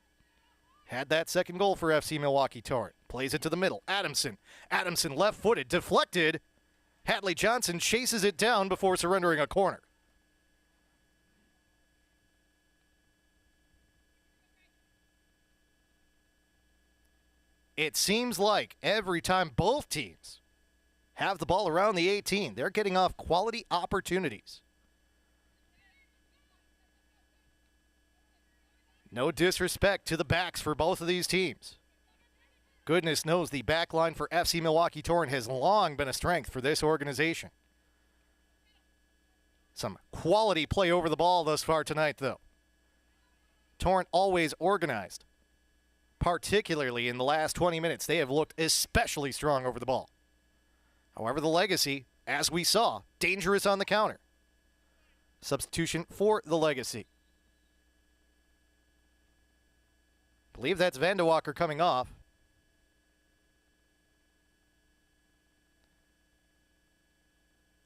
had that second goal for FC Milwaukee Torrent. Plays it to the middle. Adamson left-footed, deflected. Hadley Johnson chases it down before surrendering a corner. It seems like every time both teams have the ball around the 18, they're getting off quality opportunities. No disrespect to the backs for both of these teams. Goodness knows the back line for FC Milwaukee Torrent has long been a strength for this organization. Some quality play over the ball thus far tonight, though. Torrent always organized. Particularly in the last 20 minutes, they have looked especially strong over the ball. However, the Legacy, as we saw, dangerous on the counter. Substitution for the Legacy. I believe that's Vandewalker coming off.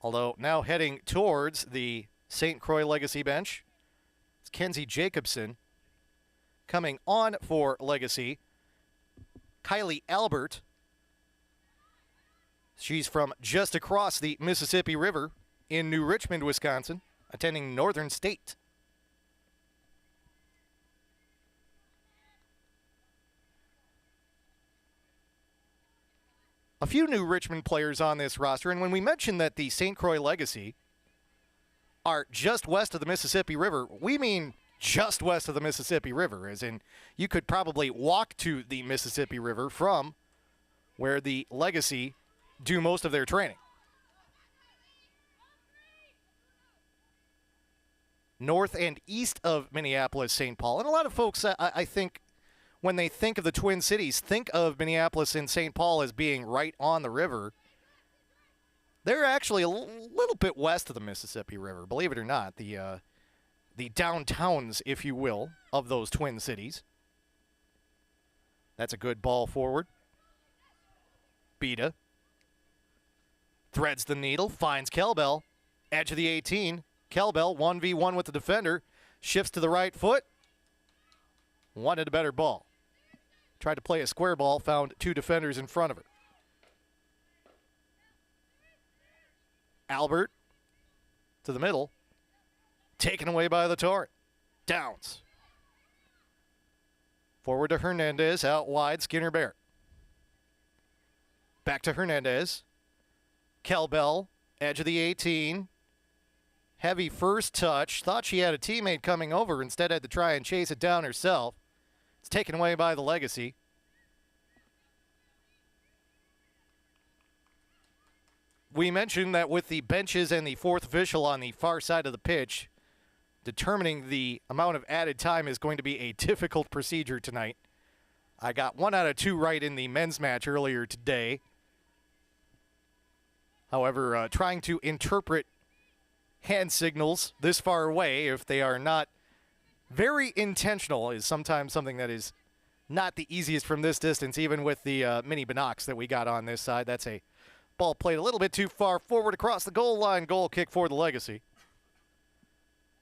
Although now heading towards the St. Croix Legacy bench, it's Kenzie Jacobson. Coming on for Legacy, Kylie Albert. She's from just across the Mississippi River in New Richmond, Wisconsin, attending Northern State. A few New Richmond players on this roster, and when we mention that the St. Croix Legacy are just west of the Mississippi River, we mean just west of the Mississippi River, as in you could probably walk to the Mississippi River from where the Legacy do most of their training. North and east of Minneapolis, St. Paul. And a lot of folks, I think, when they think of the Twin Cities, think of Minneapolis and St. Paul as being right on the river. They're actually a little bit west of the Mississippi River, believe it or not. The downtowns, if you will, of those Twin Cities. That's a good ball forward. Beta threads the needle, finds Kelbell. Edge of the 18. Kelbell 1v1 with the defender. Shifts to the right foot. Wanted a better ball. Tried to play a square ball, found two defenders in front of her. Albert to the middle. Taken away by the Torrent. Downs. Forward to Hernandez, out wide, Skinner Barrett. Back to Hernandez. Kelbell, edge of the 18. Heavy first touch. Thought she had a teammate coming over. Instead had to try and chase it down herself. It's taken away by the Legacy. We mentioned that with the benches and the fourth official on the far side of the pitch, determining the amount of added time is going to be a difficult procedure tonight. I got 1 out of 2 right in the men's match earlier today. However, trying to interpret hand signals this far away, if they are not very intentional, is sometimes something that is not the easiest from this distance, even with the mini binocs that we got on this side. That's a ball played a little bit too far forward across the goal line. Goal kick for the Legacy.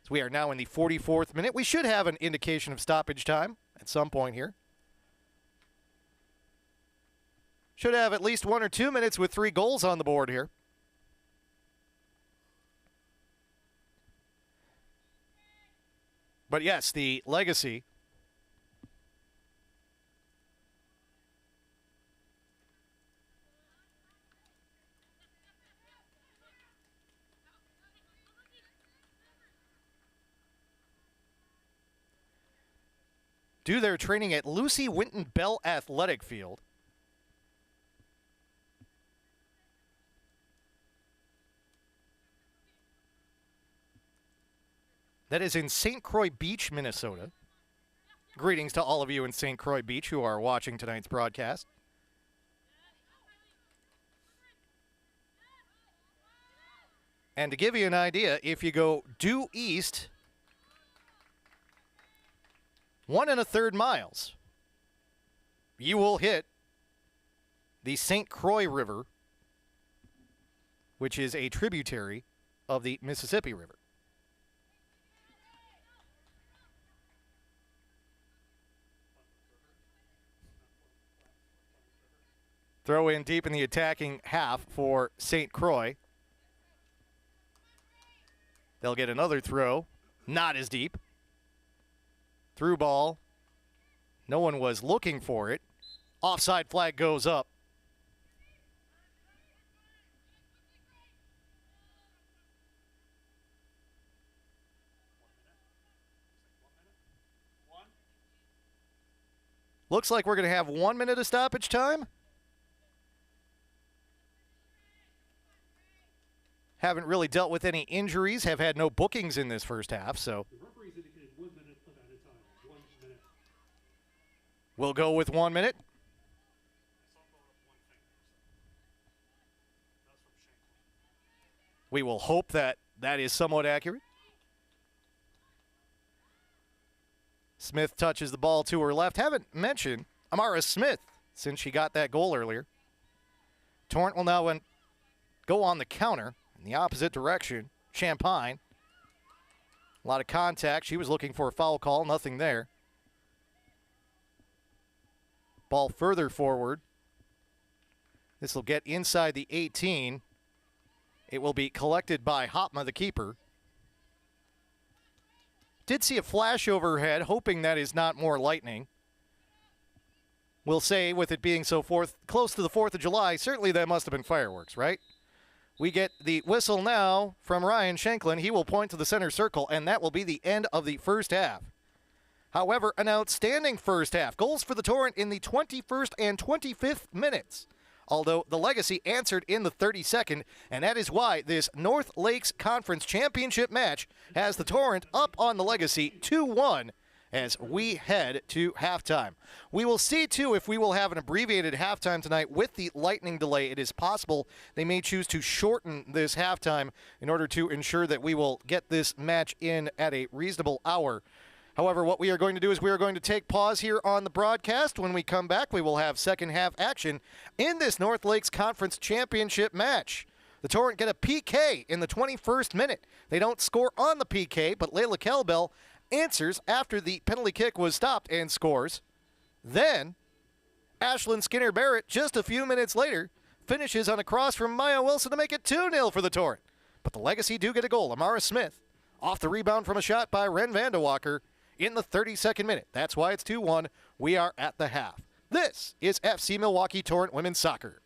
So we are now in the 44th minute. We should have an indication of stoppage time at some point here. Should have at least 1 or 2 minutes with 3 goals on the board here. But yes, the Legacy do their training at Lucy Winton Bell Athletic Field. That is in St. Croix Beach, Minnesota. Greetings to all of you in St. Croix Beach who are watching tonight's broadcast. And to give you an idea, if you go due east 1 1/3 miles, you will hit the St. Croix River, which is a tributary of the Mississippi River. Throw in deep in the attacking half for St. Croix. They'll get another throw. Not as deep. Through ball. No one was looking for it. Offside flag goes up. Looks like we're going to have 1 minute of stoppage time. Haven't really dealt with any injuries, have had no bookings in this first half, so The referees indicated 1 minute of added time. 1 minute. we'll go with 1 minute. We will hope that that is somewhat accurate. Smith touches the ball to her left. Haven't mentioned Amara Smith since she got that goal earlier. Torrent will now go on the counter in the opposite direction. Champagne. A lot of contact. She was looking for a foul call. Nothing there. Ball further forward. This will get inside the 18. It will be collected by Hopma, the keeper. Did see a flash overhead, hoping that is not more lightning. We'll say, with it being so close to the 4th of July, certainly that must have been fireworks, right? We get the whistle now from Ryan Shanklin. He will point to the center circle, and that will be the end of the first half. However, an outstanding first half. Goals for the Torrent in the 21st and 25th minutes. Although the Legacy answered in the 32nd, and that is why this North Lakes Conference Championship match has the Torrent up on the Legacy 2-1 as we head to halftime. We will see, too, if we will have an abbreviated halftime tonight with the lightning delay. It is possible they may choose to shorten this halftime in order to ensure that we will get this match in at a reasonable hour. However, what we are going to do is we are going to take pause here on the broadcast. When we come back, we will have second half action in this North Lakes Conference Championship match. The Torrent get a PK in the 21st minute. They don't score on the PK, but Layla Kelbel answers after the penalty kick was stopped and scores. Then, Ashlyn Skinner-Barrett, just a few minutes later, finishes on a cross from Maya Wilson to make it 2-0 for the Torrent. But the Legacy do get a goal. Amara Smith off the rebound from a shot by Ren Vandewalker in the 32nd minute. That's why it's 2-1. We are at the half. This is FC Milwaukee Torrent Women's Soccer.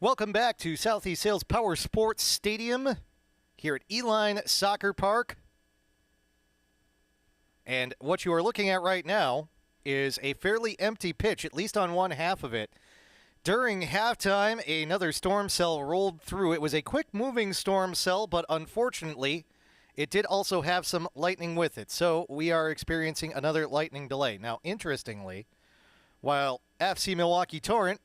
Welcome back to Southeast Sales Power Sports Stadium here at Eline Soccer Park. And what you are looking at right now is a fairly empty pitch, at least on one half of it. During halftime, another storm cell rolled through. It was a quick-moving storm cell, but unfortunately, it did also have some lightning with it. So we are experiencing another lightning delay. Now, interestingly, while FC Milwaukee Torrent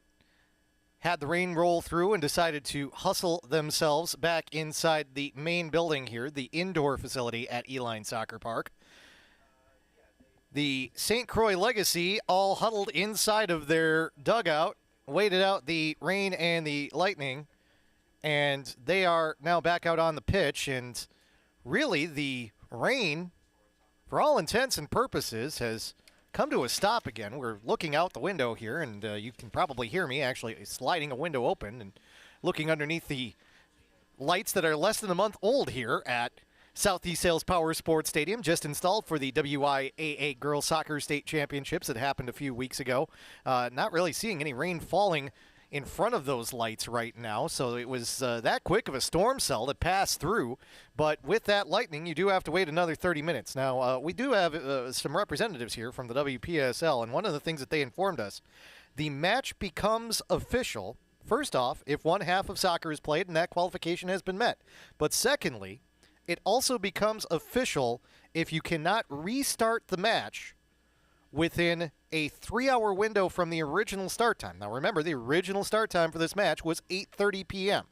had the rain roll through and decided to hustle themselves back inside the main building here, the indoor facility at Eline Soccer Park, the St. Croix Legacy all huddled inside of their dugout, waited out the rain and the lightning, and they are now back out on the pitch. And really, the rain, for all intents and purposes, has come to a stop again. We're looking out the window here, and you can probably hear me actually sliding a window open and looking underneath the lights that are less than a month old here at Southeast Sales Power Sports Stadium, just installed for the WIAA Girls Soccer State Championships that happened a few weeks ago. Not really seeing any rain falling in front of those lights right now, so it was that quick of a storm cell that passed through. But with that lightning, you do have to wait another 30 minutes. Now, we do have some representatives here from the WPSL, and one of the things that they informed us, the match becomes official, first off, if one half of soccer is played and that qualification has been met. But secondly, it also becomes official if you cannot restart the match within a 3-hour window from the original start time. Now remember, the original start time for this match was 8:30 p.m.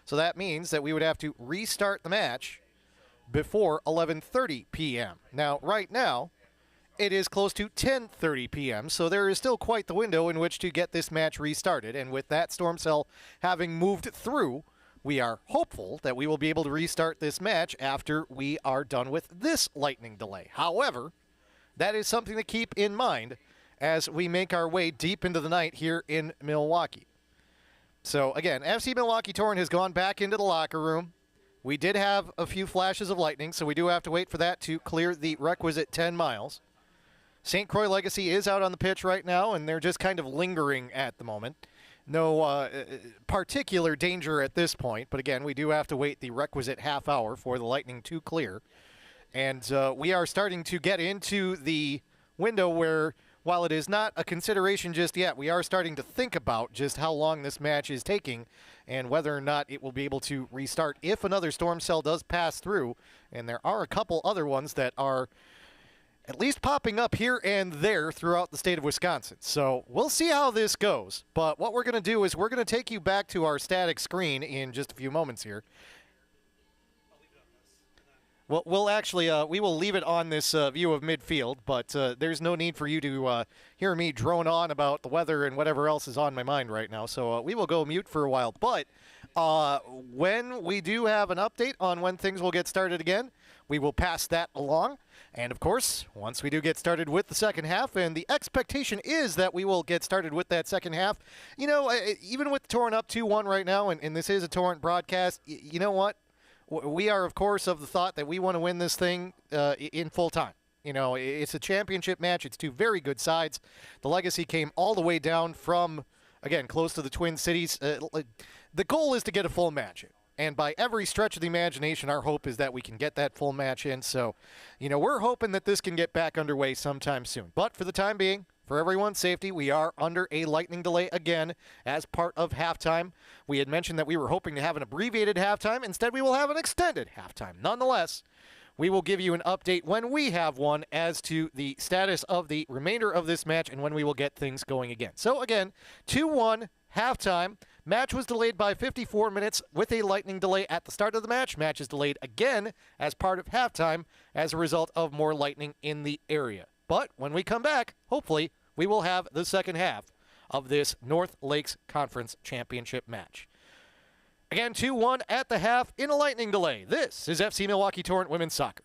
So that means that we would have to restart the match before 11:30 p.m. Now, right now, it is close to 10:30 p.m., so there is still quite the window in which to get this match restarted. And with that storm cell having moved through, we are hopeful that we will be able to restart this match after we are done with this lightning delay. However, that is something to keep in mind as we make our way deep into the night here in Milwaukee. So, again, FC Milwaukee Torrent has gone back into the locker room. We did have a few flashes of lightning, so we do have to wait for that to clear the requisite 10 miles. St. Croix Legacy is out on the pitch right now, and they're just kind of lingering at the moment. No particular danger at this point, but again, we do have to wait the requisite half hour for the lightning to clear. And we are starting to get into the window where, while it is not a consideration just yet, we are starting to think about just how long this match is taking and whether or not it will be able to restart if another storm cell does pass through. And there are a couple other ones that are at least popping up here and there throughout the state of Wisconsin. So we'll see how this goes. But what we're going to do is we're going to take you back to our static screen in just a few moments here. Well, we will leave it on this view of midfield, but there's no need for you to hear me drone on about the weather and whatever else is on my mind right now. So we will go mute for a while. But when we do have an update on when things will get started again, we will pass that along. And, of course, once we do get started with the second half, and the expectation is that we will get started with that second half, you know, even with Torrent up 2-1 right now, and this is a Torrent broadcast, you know what? We are, of course, of the thought that we want to win this thing in full time. You know, it's a championship match. It's two very good sides. The Legacy came all the way down from, again, close to the Twin Cities. The goal is to get a full match in. And by every stretch of the imagination, our hope is that we can get that full match in. So, you know, we're hoping that this can get back underway sometime soon. But for the time being, for everyone's safety, we are under a lightning delay again as part of halftime. We had mentioned that we were hoping to have an abbreviated halftime. Instead, we will have an extended halftime. Nonetheless, we will give you an update when we have one as to the status of the remainder of this match and when we will get things going again. So, again, 2-1 halftime. Match was delayed by 54 minutes with a lightning delay at the start of the match. Match is delayed again as part of halftime as a result of more lightning in the area. But when we come back, hopefully, we will have the second half of this North Lakes Conference Championship match. Again, 2-1 at the half in a lightning delay. This is FC Milwaukee Torrent Women's Soccer.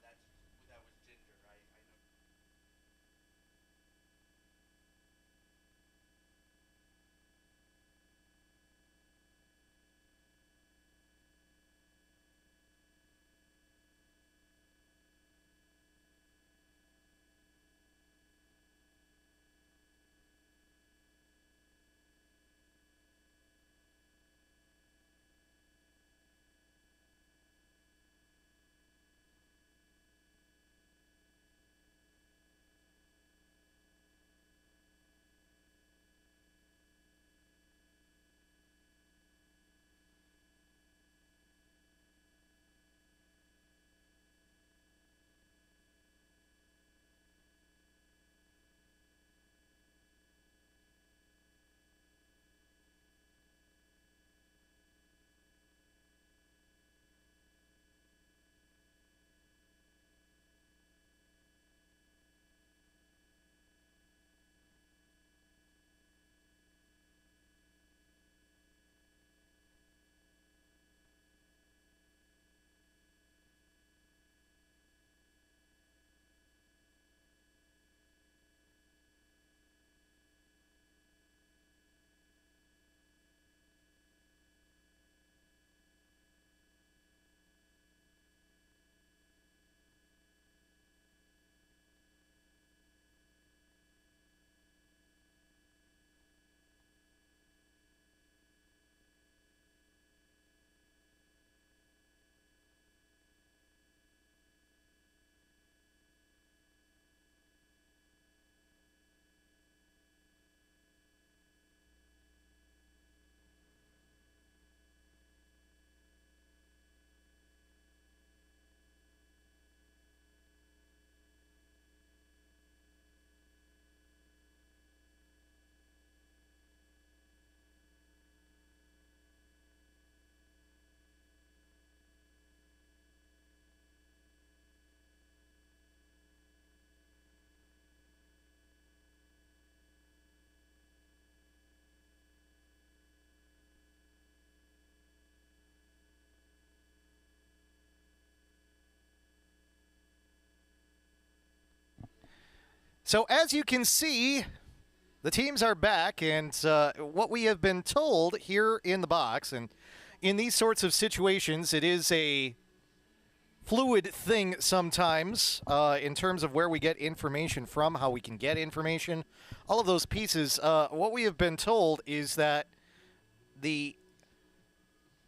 So as you can see, the teams are back, and what we have been told here in the box, and in these sorts of situations, it is a fluid thing sometimes in terms of where we get information from, how we can get information, all of those pieces. What we have been told is that the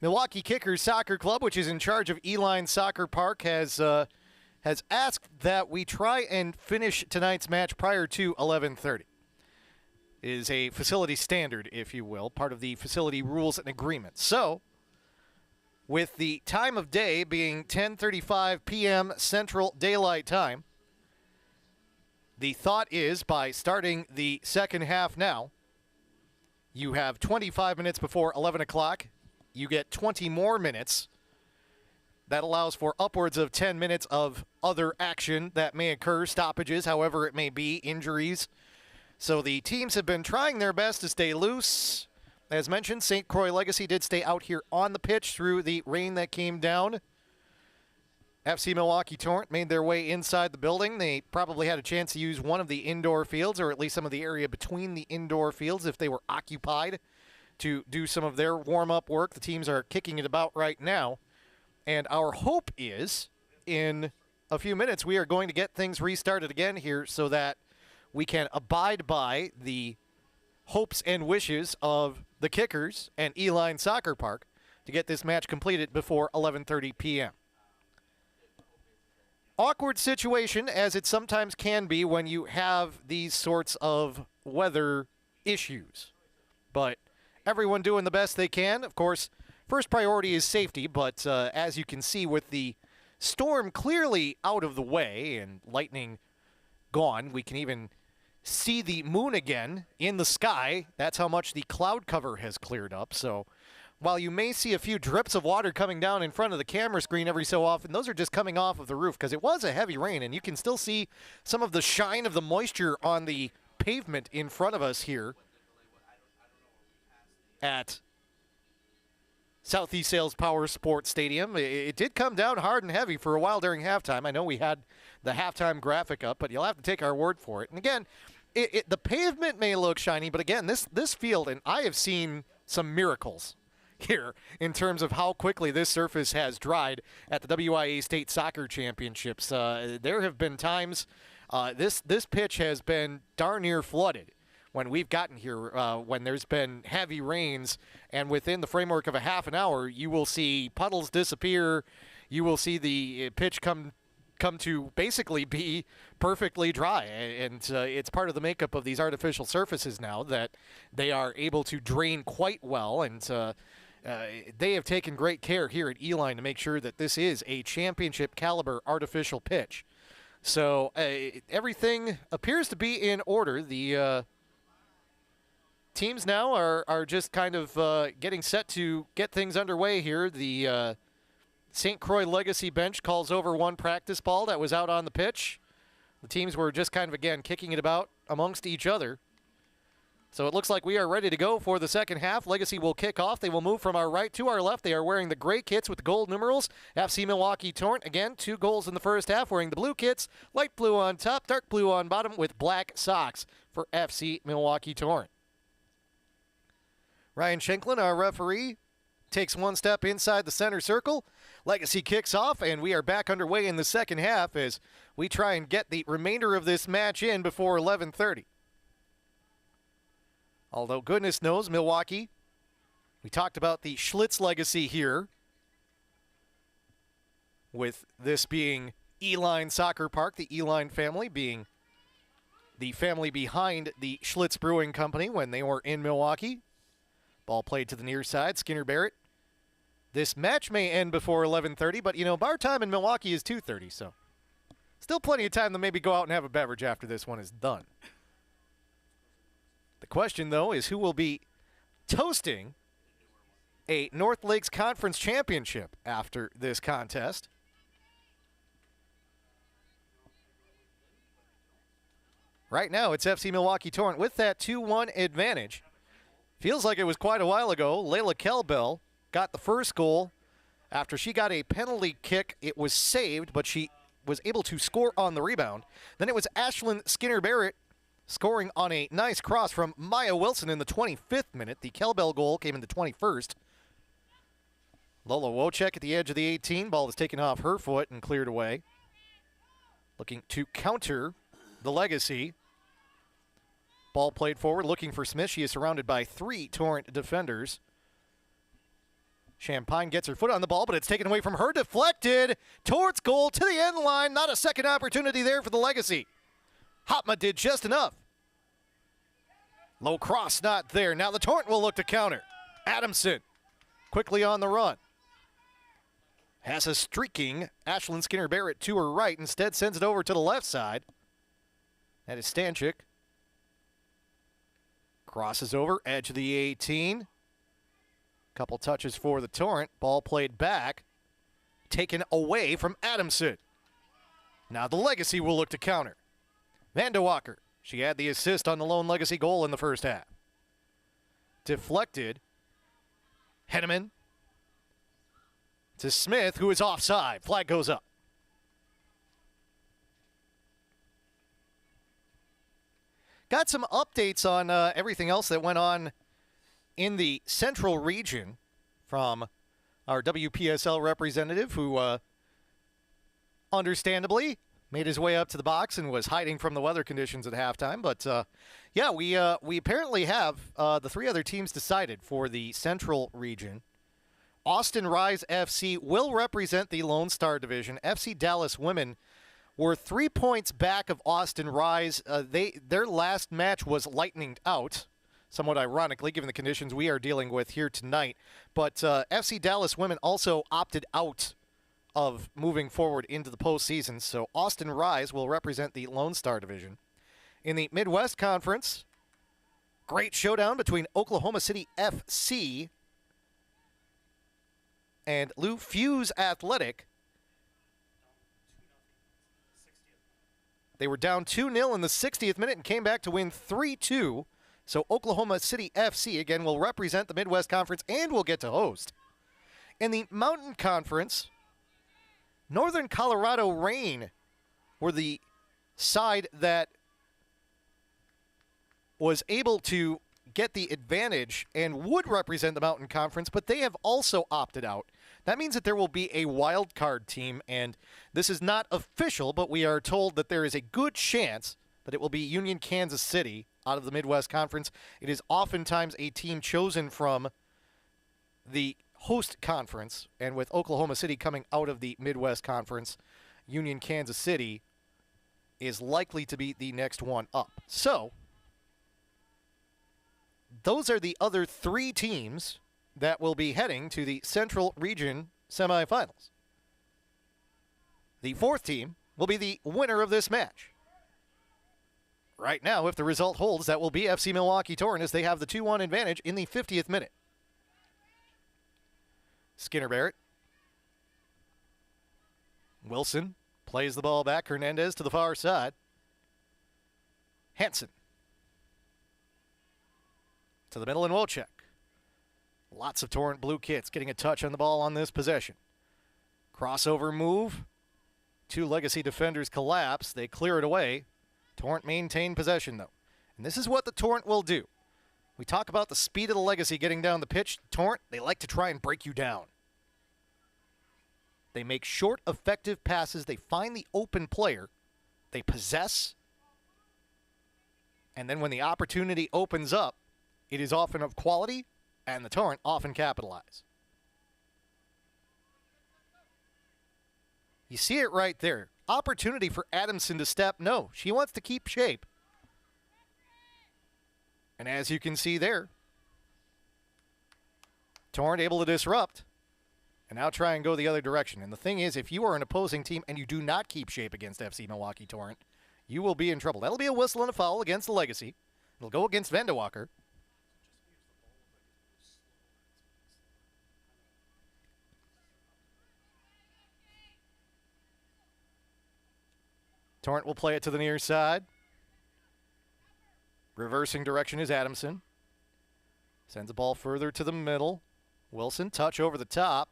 Milwaukee Kickers Soccer Club, which is in charge of Eline Soccer Park, has asked that we try and finish tonight's match prior to 11:30. It is a facility standard, if you will, part of the facility rules and agreements. So, with the time of day being 10:35 p.m. Central Daylight Time, the thought is by starting the second half now, you have 25 minutes before 11 o'clock. You get 20 more minutes. That allows for upwards of 10 minutes of other action that may occur, stoppages, however it may be, injuries. So the teams have been trying their best to stay loose. As mentioned, St. Croix Legacy did stay out here on the pitch through the rain that came down. FC Milwaukee Torrent made their way inside the building. They probably had a chance to use one of the indoor fields, or at least some of the area between the indoor fields if they were occupied, to do some of their warm-up work. The teams are kicking it about right now. And our hope is, in a few minutes, we are going to get things restarted again here so that we can abide by the hopes and wishes of the Kickers and Eline Soccer Park to get this match completed before 11:30 p.m. Awkward situation, as it sometimes can be when you have these sorts of weather issues. But everyone doing the best they can. Of course, first priority is safety, but as you can see with the storm clearly out of the way and lightning gone, we can even see the moon again in the sky. That's how much the cloud cover has cleared up. So while you may see a few drips of water coming down in front of the camera screen every so often, those are just coming off of the roof because it was a heavy rain, and you can still see some of the shine of the moisture on the pavement in front of us here at Southeast Sales Power Sports Stadium. It did come down hard and heavy for a while during halftime. I know we had the halftime graphic up, but you'll have to take our word for it. And again, the pavement may look shiny, but again, this field, and I have seen some miracles here in terms of how quickly this surface has dried at the WIA State Soccer Championships. There have been times this pitch has been darn near flooded when we've gotten here, when there's been heavy rains, and within the framework of a half an hour, you will see puddles disappear. You will see the pitch come to basically be perfectly dry, and it's part of the makeup of these artificial surfaces now that they are able to drain quite well, and they have taken great care here at Eline to make sure that this is a championship caliber artificial pitch. So everything appears to be in order. The teams now are just kind of getting set to get things underway here. The St. Croix Legacy bench calls over one practice ball that was out on the pitch. The teams were just kind of, again, kicking it about amongst each other. So it looks like we are ready to go for the second half. Legacy will kick off. They will move from our right to our left. They are wearing the gray kits with the gold numerals. FC Milwaukee Torrent, again, 2 goals in the first half, wearing the blue kits, light blue on top, dark blue on bottom, with black socks for FC Milwaukee Torrent. Ryan Schenklin, our referee, takes one step inside the center circle. Legacy kicks off, and we are back underway in the second half as we try and get the remainder of this match in before 11:30. Although goodness knows, Milwaukee, we talked about the Schlitz legacy here, with this being Eline Soccer Park, the Eline family being the family behind the Schlitz Brewing Company when they were in Milwaukee. Ball played to the near side, Skinner Barrett. This match may end before 11:30, but, you know, bar time in Milwaukee is 2:30, so still plenty of time to maybe go out and have a beverage after this one is done. The question, though, is who will be toasting a North Lakes Conference championship after this contest. Right now, it's FC Milwaukee Torrent with that 2-1 advantage. Feels like it was quite a while ago. Layla Kelbell got the first goal after she got a penalty kick. It was saved, but she was able to score on the rebound. Then it was Ashlyn Skinner-Barrett scoring on a nice cross from Maya Wilson in the 25th minute. The Kelbell goal came in the 21st. Lola Wojcik at the edge of the 18. Ball is taken off her foot and cleared away. Looking to counter the Legacy. Ball played forward, looking for Smith. She is surrounded by 3 Torrent defenders. Champagne gets her foot on the ball, but it's taken away from her. Deflected towards goal to the end line. Not a second opportunity there for the Legacy. Hopma did just enough. Low cross not there. Now the Torrent will look to counter. Adamson quickly on the run. Has a streaking Ashlyn Skinner-Barrett to her right. Instead sends it over to the left side. That is Stanchik. Crosses over, edge of the 18. Couple touches for the Torrent. Ball played back. Taken away from Adamson. Now the Legacy will look to counter. Vandewalker. She had the assist on the lone Legacy goal in the first half. Deflected. Henneman. To Smith, who is offside. Flag goes up. Got some updates on everything else that went on in the Central region from our WPSL representative who understandably made his way up to the box and was hiding from the weather conditions at halftime. But, yeah, we apparently have the 3 other teams decided for the Central region. Austin Rise FC will represent the Lone Star Division. FC Dallas Women were 3 points back of Austin Rise. Their last match was lightninged out, somewhat ironically, given the conditions we are dealing with here tonight. But FC Dallas Women also opted out of moving forward into the postseason. So Austin Rise will represent the Lone Star Division. In the Midwest Conference, great showdown between Oklahoma City FC and Lou Fuse Athletic. They were down 2-0 in the 60th minute and came back to win 3-2. So Oklahoma City FC, again, will represent the Midwest Conference and will get to host. In the Mountain Conference, Northern Colorado Reign were the side that was able to get the advantage and would represent the Mountain Conference, but they have also opted out. That means that there will be a wild card team, and this is not official, but we are told that there is a good chance that it will be Union Kansas City out of the Midwest Conference. It is oftentimes a team chosen from the host conference, and with Oklahoma City coming out of the Midwest Conference, Union Kansas City is likely to be the next one up. So, those are the other 3 teams that will be heading to the Central Region semifinals. The 4th team will be the winner of this match. Right now, if the result holds, that will be FC Milwaukee Torrent as they have the 2-1 advantage in the 50th minute. Skinner-Barrett. Wilson plays the ball back. Hernandez to the far side. Hansen. To the middle and Wojcik. Lots of Torrent blue kits getting a touch on the ball on this possession. Crossover move. 2 Legacy defenders collapse. They clear it away. Torrent maintain possession, though. And this is what the Torrent will do. We talk about the speed of the Legacy getting down the pitch. Torrent, they like to try and break you down. They make short, effective passes. They find the open player. They possess. And then when the opportunity opens up, it is often of quality, and the Torrent often capitalize. You see it right there. Opportunity for Adamson to step. No, she wants to keep shape. And as you can see there, Torrent able to disrupt and now try and go the other direction. And the thing is, if you are an opposing team and you do not keep shape against FC Milwaukee Torrent, you will be in trouble. That'll be a whistle and a foul against the Legacy. It'll go against Vandewalker. Torrent will play it to the near side. Reversing direction is Adamson. Sends the ball further to the middle. Wilson, touch over the top.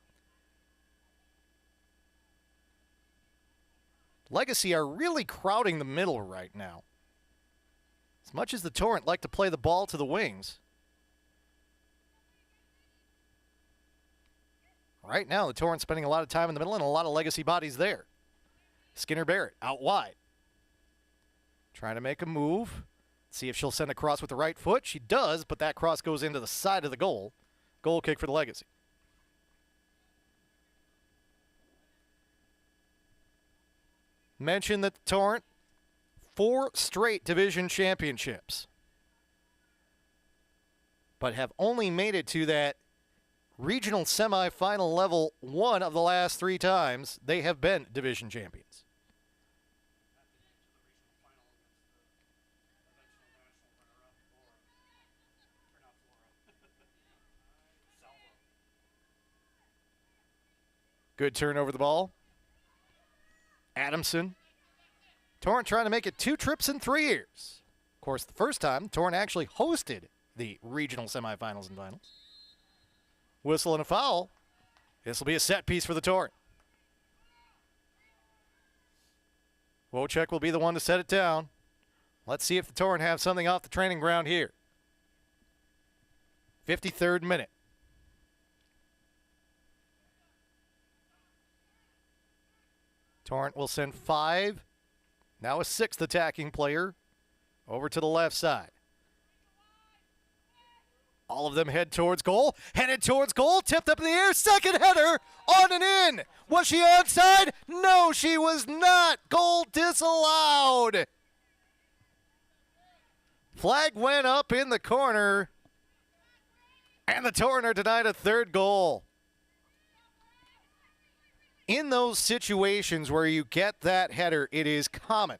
Legacy are really crowding the middle right now. As much as the Torrent like to play the ball to the wings, right now the Torrent spending a lot of time in the middle and a lot of Legacy bodies there. Skinner Barrett out wide. Trying to make a move. See if she'll send a cross with the right foot. She does, but that cross goes into the side of the goal. Goal kick for the Legacy. Mention that the Torrent, 4 straight division championships, but have only made it to that regional semifinal level 1 of the last 3 times they have been division champions. Good turn over the ball. Adamson. Torrent trying to make it 2 trips in 3 years. Of course, the first time, Torrent actually hosted the regional semifinals and finals. Whistle and a foul. This will be a set piece for the Torrent. Wojcik will be the one to set it down. Let's see if the Torrent have something off the training ground here. 53rd minute. Torrent will send 5, now a 6th attacking player, over to the left side. All of them head towards goal, headed towards goal, tipped up in the air, second header, on and in. Was she onside? No, she was not. Goal disallowed. Flag went up in the corner, and the Torrent are denied a 3rd goal. In those situations where you get that header, it is common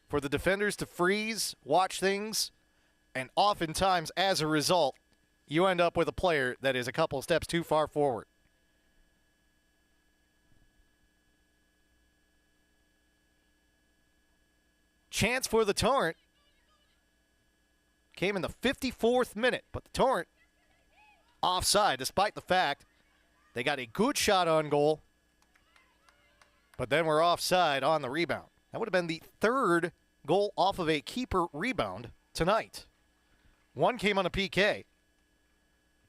for the defenders to freeze, watch things, and oftentimes, as a result, you end up with a player that is a couple steps too far forward. Chance for the Torrent came in the 54th minute, but the Torrent offside, despite the fact they got a good shot on goal, but then we're offside on the rebound. That would have been the 3rd goal off of a keeper rebound tonight. One came on a PK.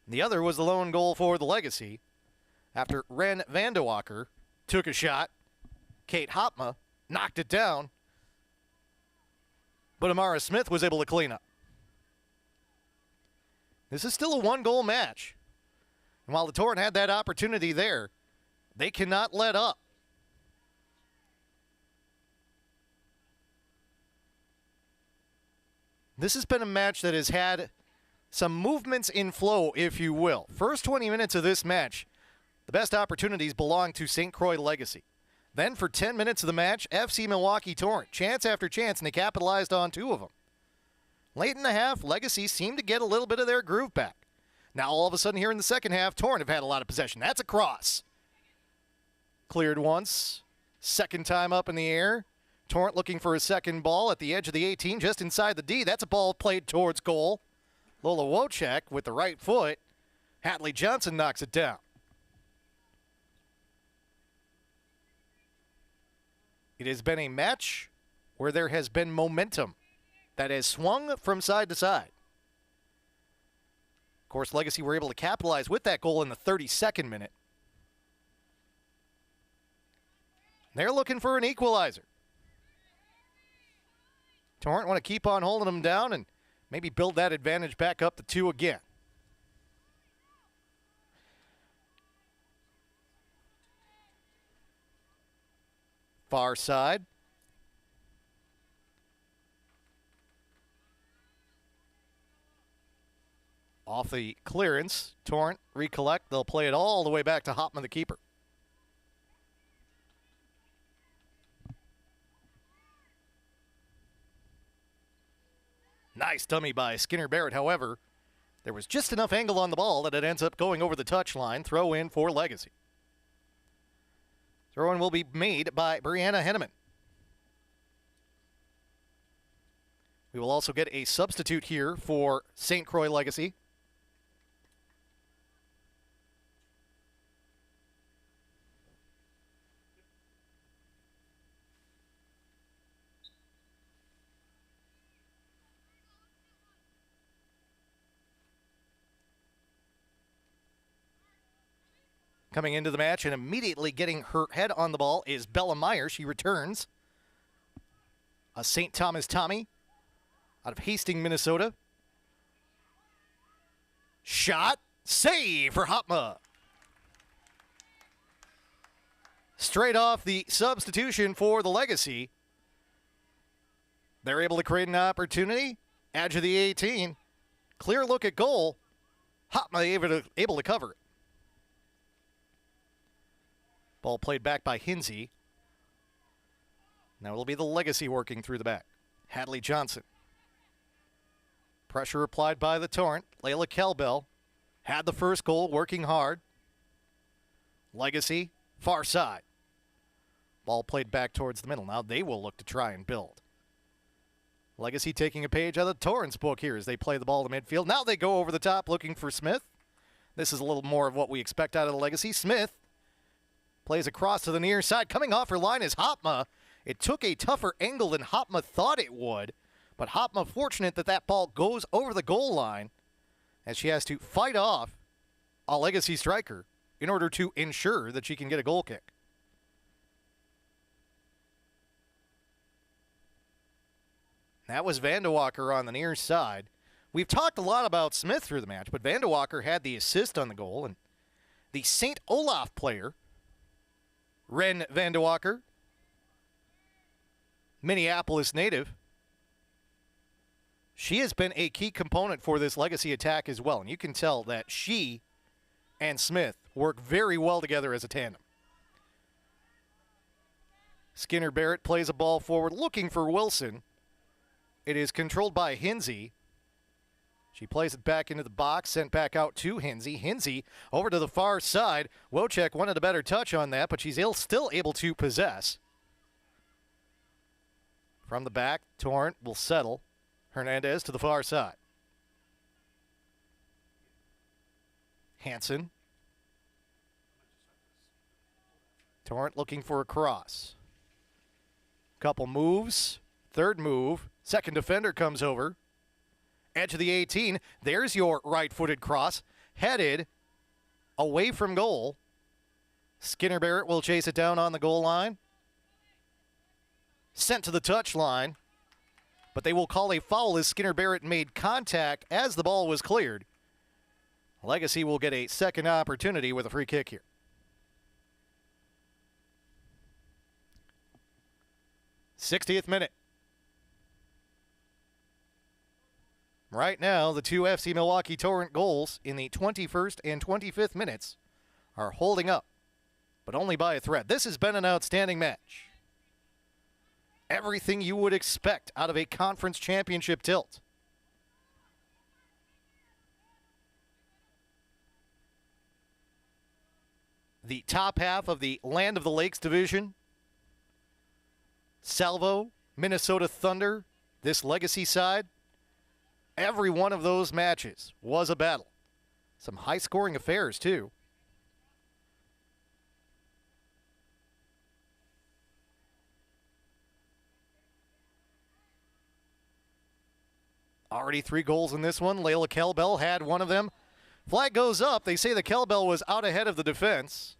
The other was the lone goal for the Legacy after Ren Vandewakker took a shot. Kate Hopma knocked it down, but Amara Smith was able to clean up. This is still a 1-goal match. And while the Torrent had that opportunity there, they cannot let up. This has been a match that has had some movements in flow, if you will. First 20 minutes of this match, the best opportunities belong to St. Croix Legacy. Then for 10 minutes of the match, FC Milwaukee Torrent, chance after chance, and they capitalized on 2 of them. Late in the half, Legacy seemed to get a little bit of their groove back. Now, all of a sudden, here in the second half, Torrent have had a lot of possession. That's a cross. Cleared once. Second time up in the air. Torrent looking for a second ball at the edge of the 18, just inside the D. That's a ball played towards goal. Lola Wojcik with the right foot. Hatley Johnson knocks it down. It has been a match where there has been momentum that has swung from side to side. Of course, Legacy were able to capitalize with that goal in the 32nd minute. They're looking for an equalizer. Torrent want to keep on holding them down and maybe build that advantage back up to 2 again. Far side. Off the clearance, Torrent recollect. They'll play it all the way back to Hopman, the keeper. Nice dummy by Skinner Barrett. However, there was just enough angle on the ball that it ends up going over the touchline. Throw in for Legacy. Throw in will be made by Brianna Henneman. We will also get a substitute here for St. Croix Legacy. Coming into the match and immediately getting her head on the ball is Bella Meyer. She returns. A St. Thomas Tommy out of Hastings, Minnesota. Shot. Save for Hopma. Straight off the substitution for the Legacy. They're able to create an opportunity. Edge of the 18. Clear look at goal. Hopma able to cover it. Ball played back by Hinsey. Now it'll be the Legacy working through the back. Hadley Johnson. Pressure applied by the Torrent. Layla Kelbell had the first goal, working hard. Legacy, far side. Ball played back towards the middle. Now they will look to try and build. Legacy taking a page out of the Torrent's book here as they play the ball to midfield. Now they go over the top looking for Smith. This is a little more of what we expect out of the Legacy. Smith plays across to the near side. Coming off her line is Hopma. It took a tougher angle than Hopma thought it would, but Hopma fortunate that that ball goes over the goal line as she has to fight off a Legacy striker in order to ensure that she can get a goal kick. That was Vandewalker on the near side. We've talked a lot about Smith through the match, but Vandewalker had the assist on the goal, and the St. Olaf player, Ren Vandewalker, Minneapolis native, she has been a key component for this Legacy attack as well, and you can tell that she and Smith work very well together as a tandem. Skinner Barrett plays a ball forward looking for Wilson. It is controlled by Hinsey. She plays it back into the box, sent back out to Hinsey. Hinsey over to the far side. Wojcik wanted a better touch on that, but she's still able to possess. From the back, Torrent will settle. Hernandez to the far side. Hansen. Torrent looking for a cross. Couple moves. Third move. Second defender comes over. Edge of the 18. There's your right-footed cross. Headed away from goal. Skinner Barrett will chase it down on the goal line. Sent to the touchline. But they will call a foul as Skinner Barrett made contact as the ball was cleared. Legacy will get a second opportunity with a free kick here. '60th minute. Right now, the two FC Milwaukee Torrent goals in the 21st and 25th minutes are holding up, but only by a thread. This has been an outstanding match. Everything you would expect out of a conference championship tilt. The top half of the Land of the Lakes division. Salvo, Minnesota Thunder, this Legacy side. Every one of those matches was a battle. Some high-scoring affairs, too. Already 3 goals in this one. Layla Kelbell had one of them. Flag goes up. They say the Kelbell was out ahead of the defense.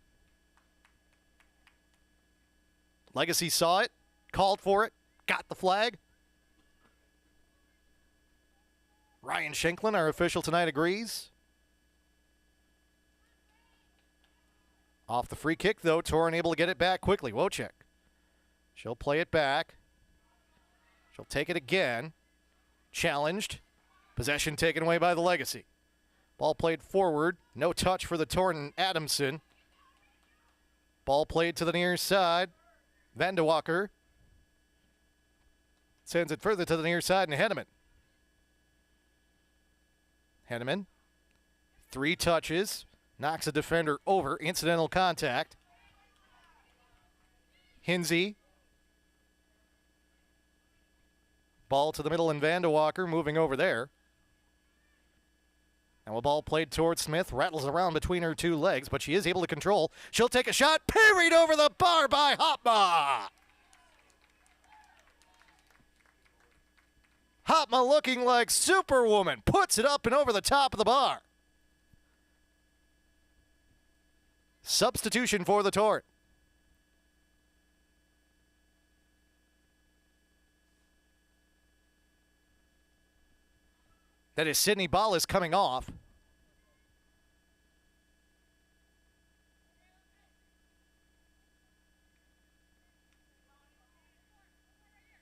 Legacy saw it, called for it, got the flag. Ryan Schenklin, our official tonight, agrees. Off the free kick, though, Torrent able to get it back quickly. Wojcik. She'll play it back. She'll take it again. Challenged. Possession taken away by the Legacy. Ball played forward. No touch for the Torrent and Adamson. Ball played to the near side. Vandewalker sends it further to the near side, and Henneman. Henneman, 3 touches, knocks a defender over, incidental contact. Hinsey. Ball to the middle, and Vandewalker moving over there. And the ball played towards Smith, rattles around between her 2 legs, but she is able to control. She'll take a shot, parried over the bar by Hopma. Hopma looking like Superwoman, puts it up and over the top of the bar. Substitution for the Torrent. That is Sydney Ballas coming off.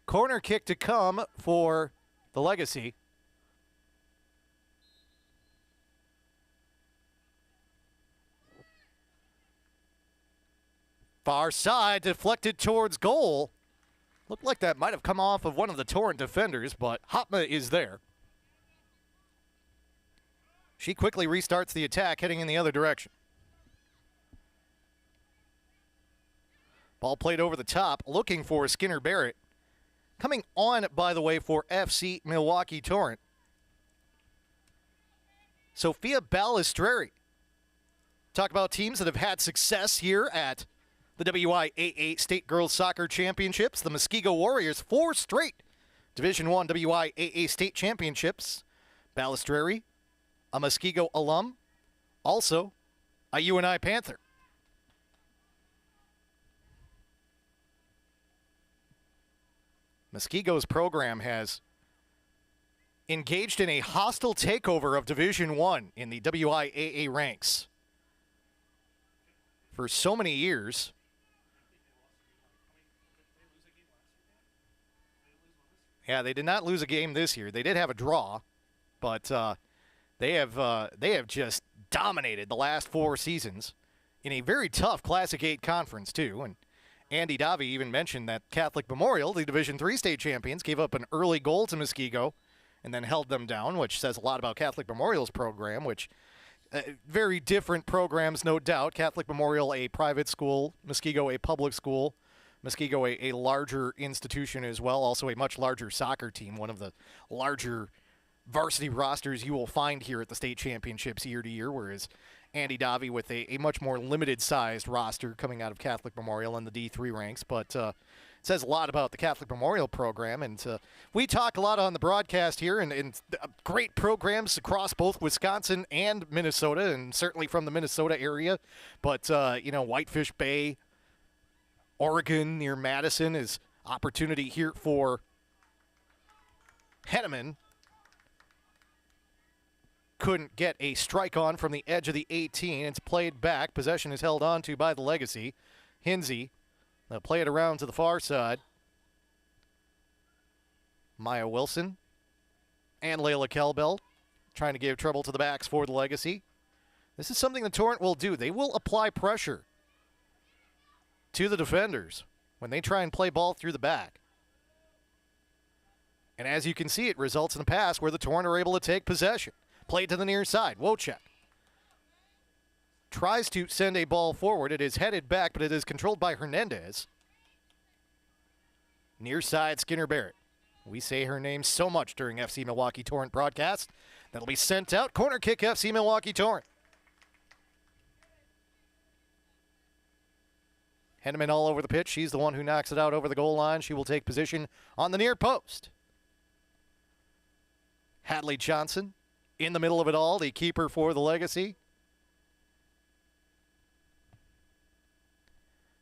Corner kick to come for the Legacy. Far side, deflected towards goal. Looked like that might have come off of one of the Torrent defenders, but Hopma is there. She quickly restarts the attack, heading in the other direction. Ball played over the top, looking for Skinner Barrett. Coming on, by the way, for FC Milwaukee Torrent, Sophia Balistreri. Talk about teams that have had success here at the WIAA State Girls Soccer Championships. The Muskego Warriors, 4 straight Division I WIAA State Championships. Balistreri, a Muskego alum, also a UNI Panther. Muskego's program has engaged in a hostile takeover of Division I in the WIAA ranks for so many years. Yeah, they did not lose a game this year. They did have a draw, but they have just dominated the last 4 seasons in a very tough Classic 8 conference too. And Andy Davi even mentioned that Catholic Memorial, the Division III state champions, gave up an early goal to Muskego and then held them down, which says a lot about Catholic Memorial's program, which very different programs, no doubt. Catholic Memorial, a private school, Muskego, a public school. Muskego, a larger institution as well, also a much larger soccer team, one of the larger varsity rosters you will find here at the state championships year to year, whereas Andy Davi with a much more limited-sized roster coming out of Catholic Memorial in the D3 ranks. But it says a lot about the Catholic Memorial program. And we talk a lot on the broadcast here, and great programs across both Wisconsin and Minnesota, and certainly from the Minnesota area. But, Whitefish Bay, Oregon near Madison is opportunity here for Henneman. Couldn't get a strike on from the edge of the 18. It's played back. Possession is held on to by the Legacy. Hinsey, they'll play it around to the far side. Maya Wilson and Layla Kelbel trying to give trouble to the backs for the Legacy. This is something the Torrent will do. They will apply pressure to the defenders when they try and play ball through the back. And as you can see, it results in a pass where the Torrent are able to take possession. Played to the near side. Wojcik tries to send a ball forward. It is headed back, but it is controlled by Hernandez. Near side, Skinner Barrett. We say her name so much during FC Milwaukee Torrent broadcast. That'll be sent out. Corner kick, FC Milwaukee Torrent. Henneman all over the pitch. She's the one who knocks it out over the goal line. She will take position on the near post. Hadley Johnson in the middle of it all, the keeper for the Legacy.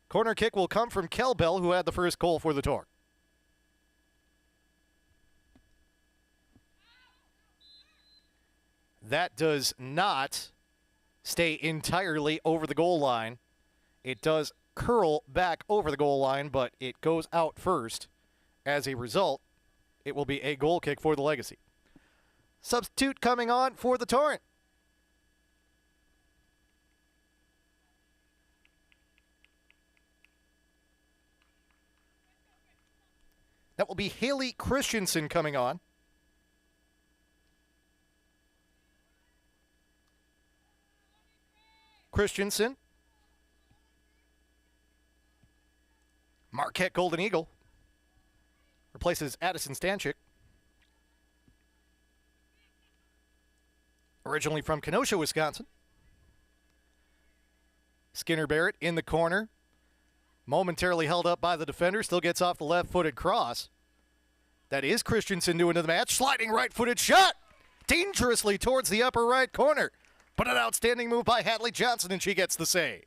Corner kick will come from Kelbel, who had the first goal for the Torrent. That does not stay entirely over the goal line. It does curl back over the goal line, but it goes out first. As a result, it will be a goal kick for the Legacy. Substitute coming on for the Torrent. That will be Haley Christensen coming on. Christensen. Marquette Golden Eagle. Replaces Addison Stanchik. Originally from Kenosha, Wisconsin. Skinner Barrett in the corner. Momentarily held up by the defender. Still gets off the left-footed cross. That is Christensen new into the match. Sliding right-footed shot. Dangerously towards the upper right corner. But an outstanding move by Hadley Johnson, and she gets the save.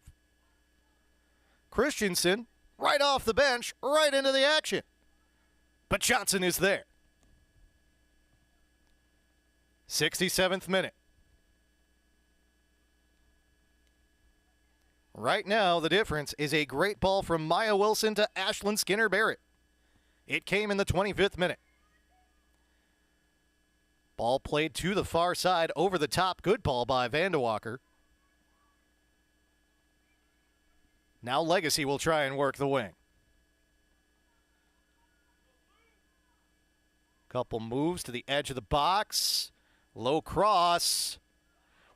Christensen, right off the bench, right into the action. But Johnson is there. 67th minute. Right now, the difference is a great ball from Maya Wilson to Ashlyn Skinner-Barrett. It came in the 25th minute. Ball played to the far side, over the top. Good ball by Vandewalker. Now Legacy will try and work the wing. Couple moves to the edge of the box. Low cross.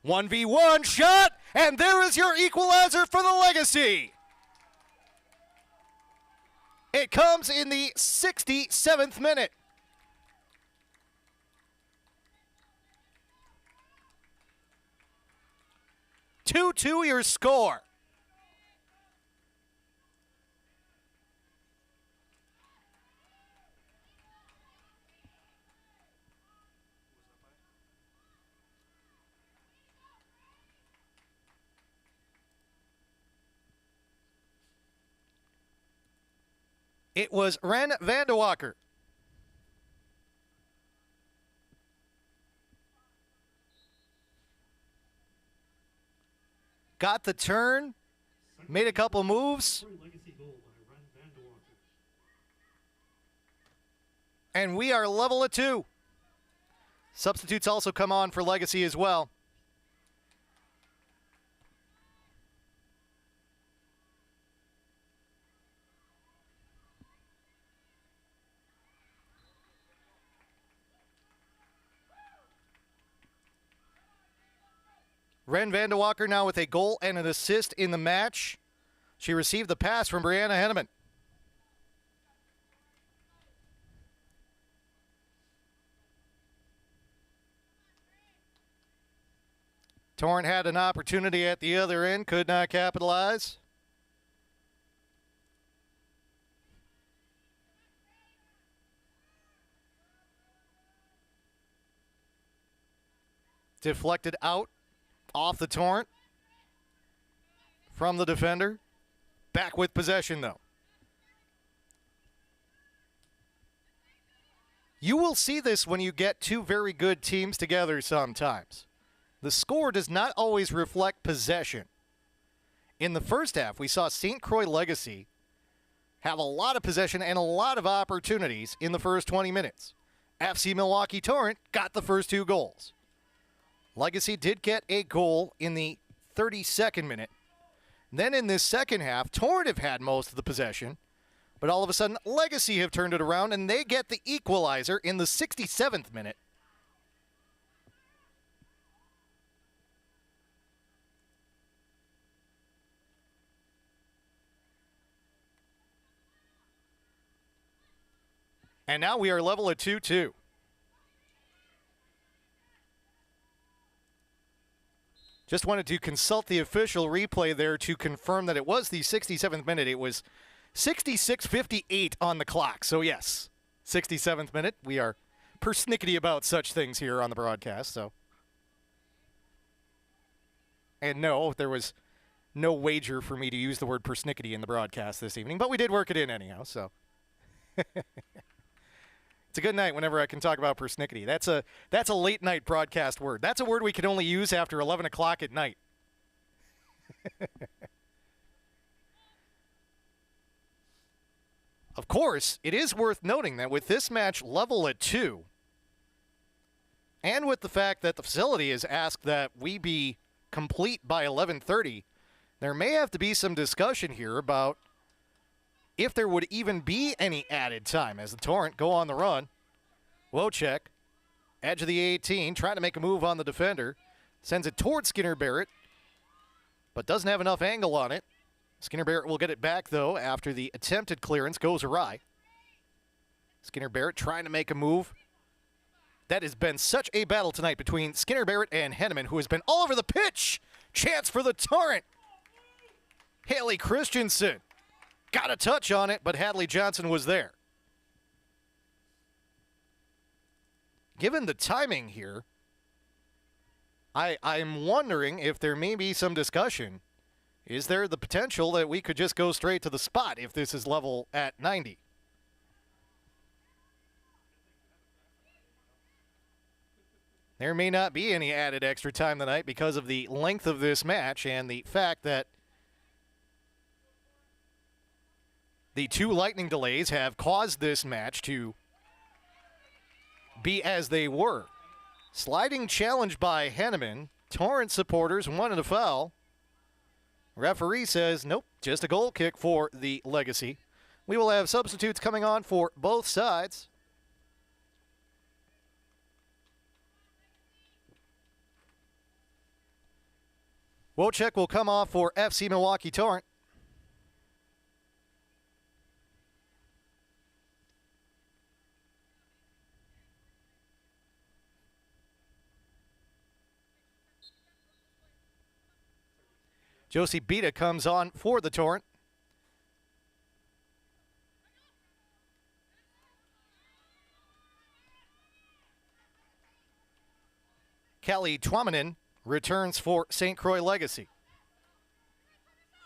1v1 shot, and there is your equalizer for the Legacy. It comes in the 67th minute. Two your score. It was Ren Vandewalker. Got the turn, made a couple moves, and we are level at 2. Substitutes also come on for Legacy as well. Ren Vandewalker now with a goal and an assist in the match. She received the pass from Brianna Henneman. Torrent had an opportunity at the other end, could not capitalize. Deflected out. Off the Torrent. From the defender. Back with possession, though. You will see this when you get two very good teams together sometimes. The score does not always reflect possession. In the first half, we saw St. Croix Legacy have a lot of possession and a lot of opportunities in the first 20 minutes. FC Milwaukee Torrent got the first 2 goals. Legacy did get a goal in the 32nd minute. Then in this second half, Torrent have had most of the possession, but all of a sudden, Legacy have turned it around, and they get the equalizer in the 67th minute. And now we are level at 2-2. Just wanted to consult the official replay there to confirm that it was the 67th minute. It was 66:58 on the clock. So, yes, 67th minute. We are persnickety about such things here on the broadcast. So, and no, there was no wager for me to use the word persnickety in the broadcast this evening, but we did work it in anyhow. So, it's a good night whenever I can talk about persnickety. That's a late night broadcast word. That's a word we can only use after 11 o'clock at night. Of course, it is worth noting that with this match level at 2, and with the fact that the facility has asked that we be complete by 11:30, there may have to be some discussion here about if there would even be any added time as the Torrent go on the run. Wojcik, edge of the 18, trying to make a move on the defender. Sends it towards Skinner-Barrett, but doesn't have enough angle on it. Skinner-Barrett will get it back, though, after the attempted clearance goes awry. Skinner-Barrett trying to make a move. That has been such a battle tonight between Skinner-Barrett and Henneman, who has been all over the pitch. Chance for the Torrent. Haley Christensen got a touch on it, but Hadley Johnson was there. Given the timing here, I'm wondering if there may be some discussion Is there the potential that we could just go straight to the spot if this is level at 90? There may not be any added extra time tonight because of the length of this match and the fact that the 2 lightning delays have caused this match to be as they were. Sliding challenge by Henneman. Torrent supporters wanted a foul. Referee says, nope, just a goal kick for the Legacy. We will have substitutes coming on for both sides. Wojciech will come off for FC Milwaukee Torrent. Josie Bita comes on for the Torrent. Kelly Twamanen returns for St. Croix Legacy.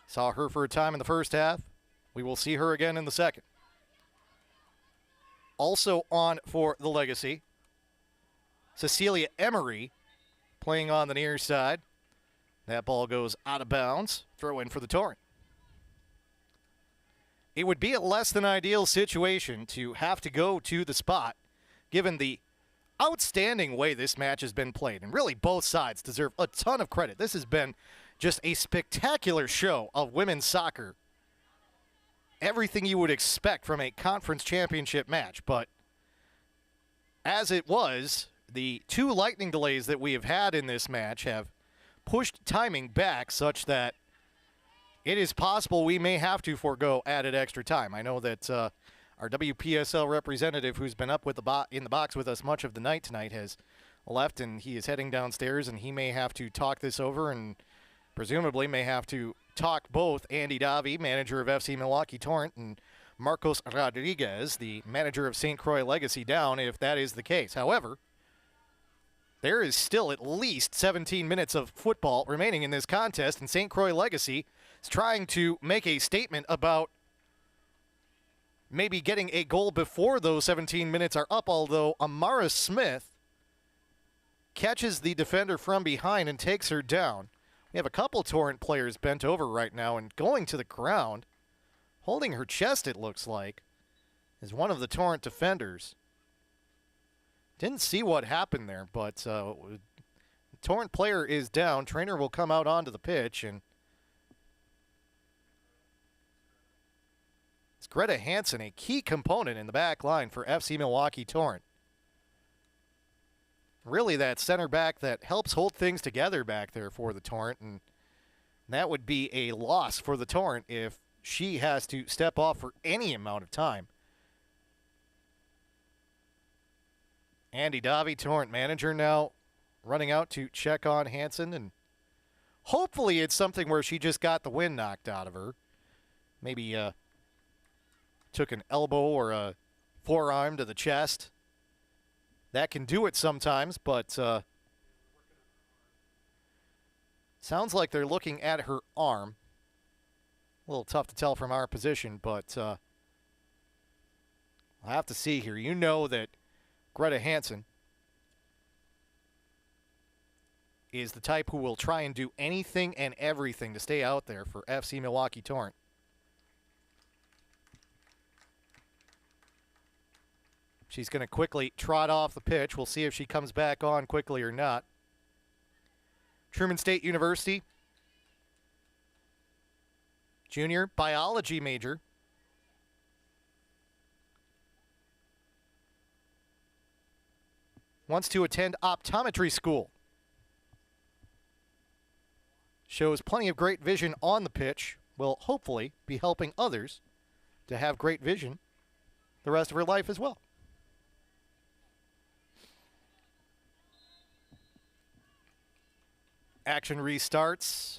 Saw her for a time in the first half. We will see her again in the second. Also on for the Legacy, Cecilia Emery playing on the near side. That ball goes out of bounds. Throw in for the Torrent. It would be a less than ideal situation to have to go to the spot, given the outstanding way this match has been played. And really, both sides deserve a ton of credit. This has been just a spectacular show of women's soccer. Everything you would expect from a conference championship match. But as it was, the 2 lightning delays that we have had in this match have pushed timing back such that it is possible we may have to forego added extra time. I know that our WPSL representative, who's been up with in the box with us much of the night tonight, has left, and he is heading downstairs, and he may have to talk this over and presumably may have to talk both Andy Davi, manager of FC Milwaukee Torrent, and Marcos Rodriguez, the manager of St. Croix Legacy, down if that is the case. However, there is still at least 17 minutes of football remaining in this contest, and St. Croix Legacy is trying to make a statement about maybe getting a goal before those 17 minutes are up, although Amara Smith catches the defender from behind and takes her down. We have a couple Torrent players bent over right now and going to the ground. Holding her chest, it looks like, is one of the Torrent defenders. Didn't see what happened there, but Torrent player is down. Trainer will come out onto the pitch, and it's Greta Hansen, a key component in the back line for FC Milwaukee Torrent. Really that center back that helps hold things together back there for the Torrent, and that would be a loss for the Torrent if she has to step off for any amount of time. Andy Davi, Torrent manager, now running out to check on Hansen, and hopefully it's something where she just got the wind knocked out of her. Maybe took an elbow or a forearm to the chest. That can do it sometimes, but sounds like they're looking at her arm. A little tough to tell from our position, but I'll have to see here. You know that Greta Hansen is the type who will try and do anything and everything to stay out there for FC Milwaukee Torrent. She's going to quickly trot off the pitch. We'll see if she comes back on quickly or not. Truman State University, junior biology major. Wants to attend optometry school. Shows plenty of great vision on the pitch. Will hopefully be helping others to have great vision the rest of her life as well. Action restarts.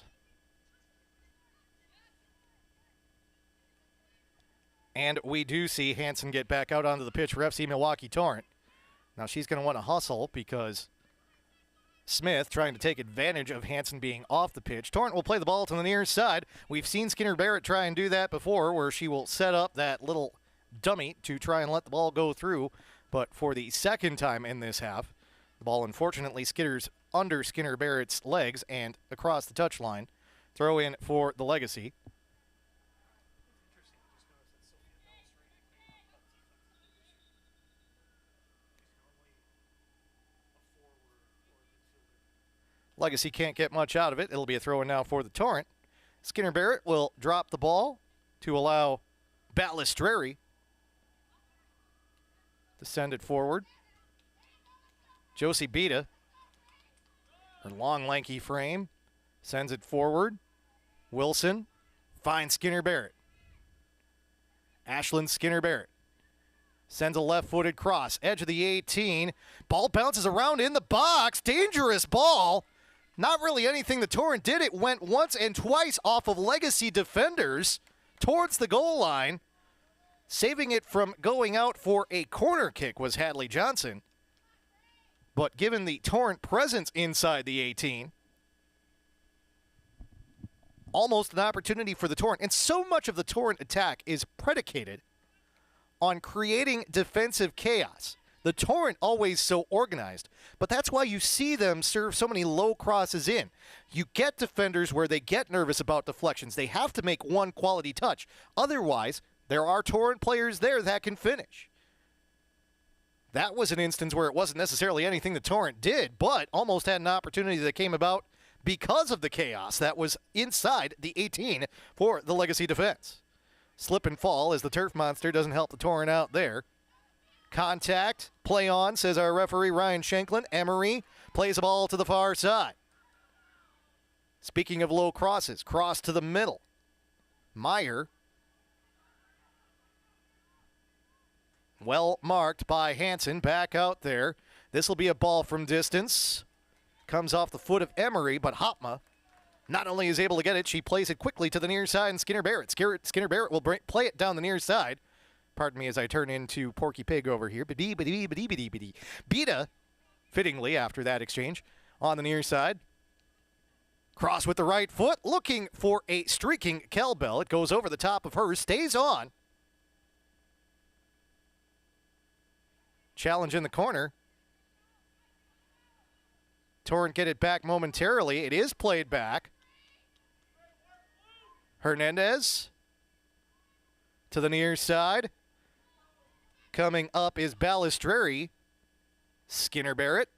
And we do see Hansen get back out onto the pitch for FC Milwaukee Torrent. Now she's going to want to hustle because Smith trying to take advantage of Hansen being off the pitch. Torrent will play the ball to the near side. We've seen Skinner Barrett try and do that before, where she will set up that little dummy to try and let the ball go through. But for the second time in this half, the ball unfortunately skitters under Skinner Barrett's legs and across the touchline. Throw in for the Legacy. Legacy can't get much out of it. It'll be a throw in now for the Torrent. Skinner Barrett will drop the ball to allow Balistreri to send it forward. Josie Bita, her long, lanky frame, sends it forward. Wilson finds Skinner Barrett. Ashlyn Skinner Barrett sends a left-footed cross, edge of the 18. Ball bounces around in the box. Dangerous ball. Not really anything the Torrent did. It went once and twice off of Legacy defenders towards the goal line. Saving it from going out for a corner kick was Hadley Johnson. But given the Torrent presence inside the 18, almost an opportunity for the Torrent. And so much of the Torrent attack is predicated on creating defensive chaos. The Torrent always so organized, but that's why you see them serve so many low crosses in. You get defenders where they get nervous about deflections. They have to make one quality touch. Otherwise, there are Torrent players there that can finish. That was an instance where it wasn't necessarily anything the Torrent did, but almost had an opportunity that came about because of the chaos that was inside the 18 for the Legacy defense. Slip and fall as the turf monster doesn't help the Torrent out there. Contact, play on, says our referee Ryan Shanklin. Emery plays a ball to the far side. Speaking of low crosses, cross to the middle. Meyer. Well marked by Hansen, back out there. This will be a ball from distance. Comes off the foot of Emery, but Hopma not only is able to get it, she plays it quickly to the near side, and Skinner Barrett. Skinner Barrett will play it down the near side. Pardon me as I turn into Porky Pig over here. Bita, fittingly after that exchange, on the near side. Cross with the right foot, looking for a streaking Kelbell. It goes over the top of her, stays on. Challenge in the corner. Torrent get it back momentarily. It is played back. Hernandez to the near side. Coming up is Balistreri. Skinner Barrett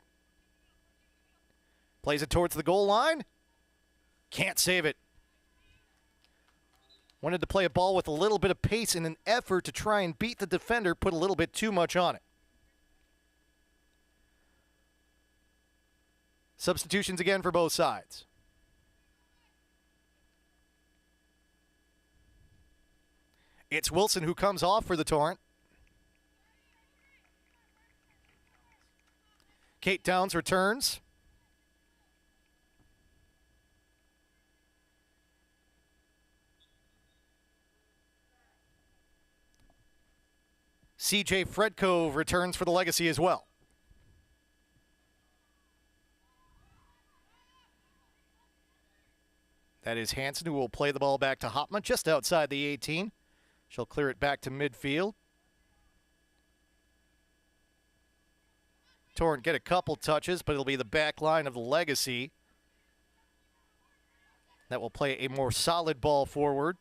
plays it towards the goal line. Can't save it. Wanted to play a ball with a little bit of pace in an effort to try and beat the defender, put a little bit too much on it. Substitutions again for both sides. It's Wilson who comes off for the Torrent. Kate Downs returns. CJ Fredko returns for the Legacy as well. That is Hansen, who will play the ball back to Hopma just outside the 18. She'll clear it back to midfield. Torrent get a couple touches, but it'll be the back line of the Legacy that will play a more solid ball forward.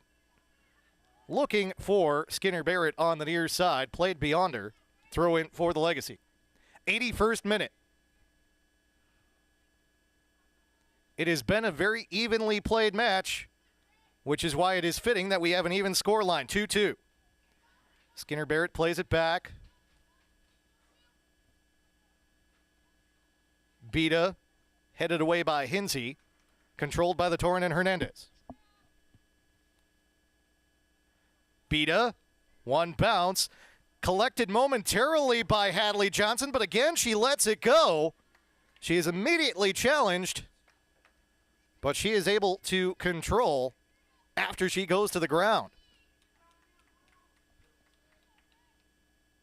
Looking for Skinner Barrett on the near side, played beyond her. Throw in for the Legacy. 81st minute. It has been a very evenly played match, which is why it is fitting that we have an even score line, 2-2. Skinner Barrett plays it back. Bita, headed away by Hinsey, controlled by the Torrent and Hernandez. Bita, one bounce, collected momentarily by Hadley Johnson, but again she lets it go. She is immediately challenged, but she is able to control after she goes to the ground.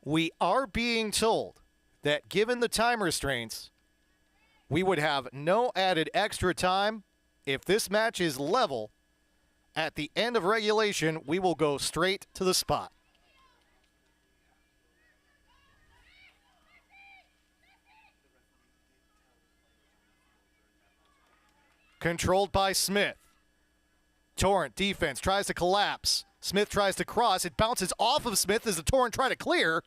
We are being told that given the time restraints, we would have no added extra time. If this match is level, at the end of regulation, we will go straight to the spot. Controlled by Smith. Torrent defense tries to collapse. Smith tries to cross. It bounces off of Smith as the Torrent try to clear.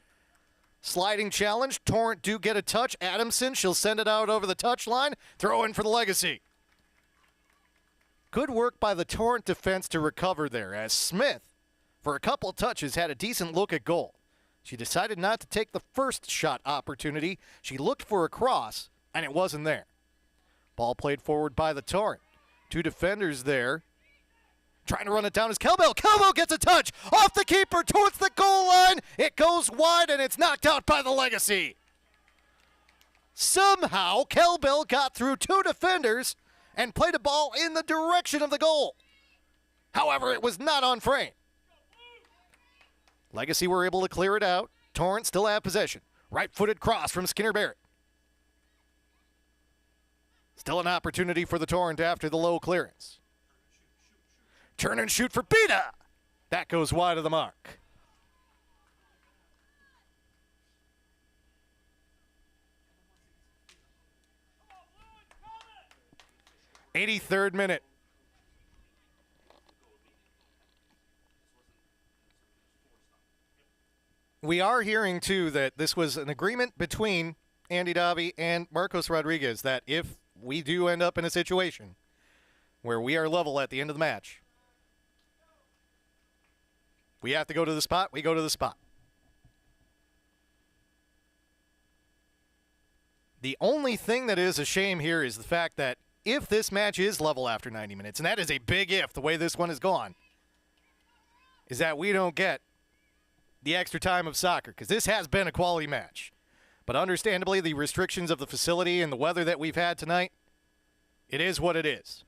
Sliding challenge. Torrent do get a touch. Adamson, she'll send it out over the touchline. Throw in for the Legacy. Good work by the Torrent defense to recover there, as Smith, for a couple of touches, had a decent look at goal. She decided not to take the first shot opportunity. She looked for a cross, and it wasn't there. Ball played forward by the Torrent. Two defenders there. Trying to run it down is Kelbell. Kelbell gets a touch off the keeper towards the goal line. It goes wide, and it's knocked out by the Legacy. Somehow, Kelbell got through two defenders and played a ball in the direction of the goal. However, it was not on frame. Legacy were able to clear it out. Torrent still have possession. Right-footed cross from Skinner Barrett. Still an opportunity for the Torrent after the low clearance. Turn and shoot for Beta. That goes wide of the mark. '83rd minute. We are hearing, too, that this was an agreement between Andy Dobby and Marcos Rodriguez that if we do end up in a situation where we are level at the end of the match, we have to go to the spot, we go to the spot. The only thing that is a shame here is the fact that if this match is level after 90 minutes, and that is a big if, the way this one has gone, is that we don't get the extra time of soccer, because this has been a quality match. But understandably, the restrictions of the facility and the weather that we've had tonight, it is what it is.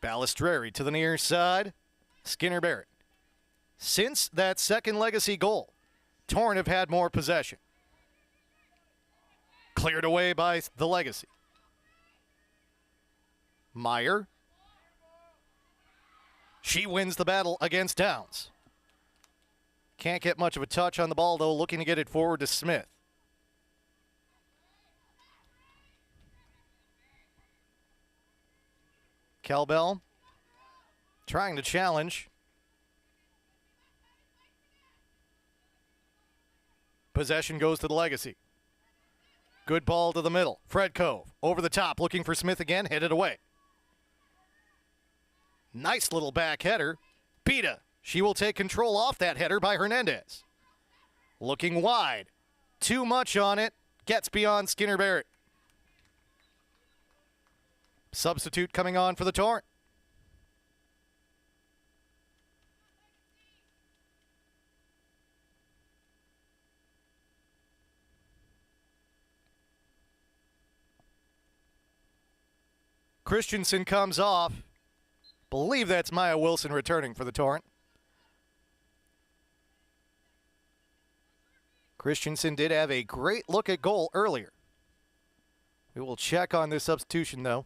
Balistreri to the near side. Skinner Barrett. Since that second Legacy goal, Torrent have had more possession. Cleared away by the Legacy. Meyer. She wins the battle against Downs. Can't get much of a touch on the ball, though, looking to get it forward to Smith. Kelbell trying to challenge. Possession goes to the Legacy. Good ball to the middle. Fred Cove over the top, looking for Smith again, headed away. Nice little back header. Pita, she will take control off that header by Hernandez. Looking wide. Too much on it. Gets beyond Skinner Barrett. Substitute coming on for the Torrent. Christensen comes off. Believe that's Maya Wilson returning for the Torrent. Christensen did have a great look at goal earlier. We will check on this substitution, though.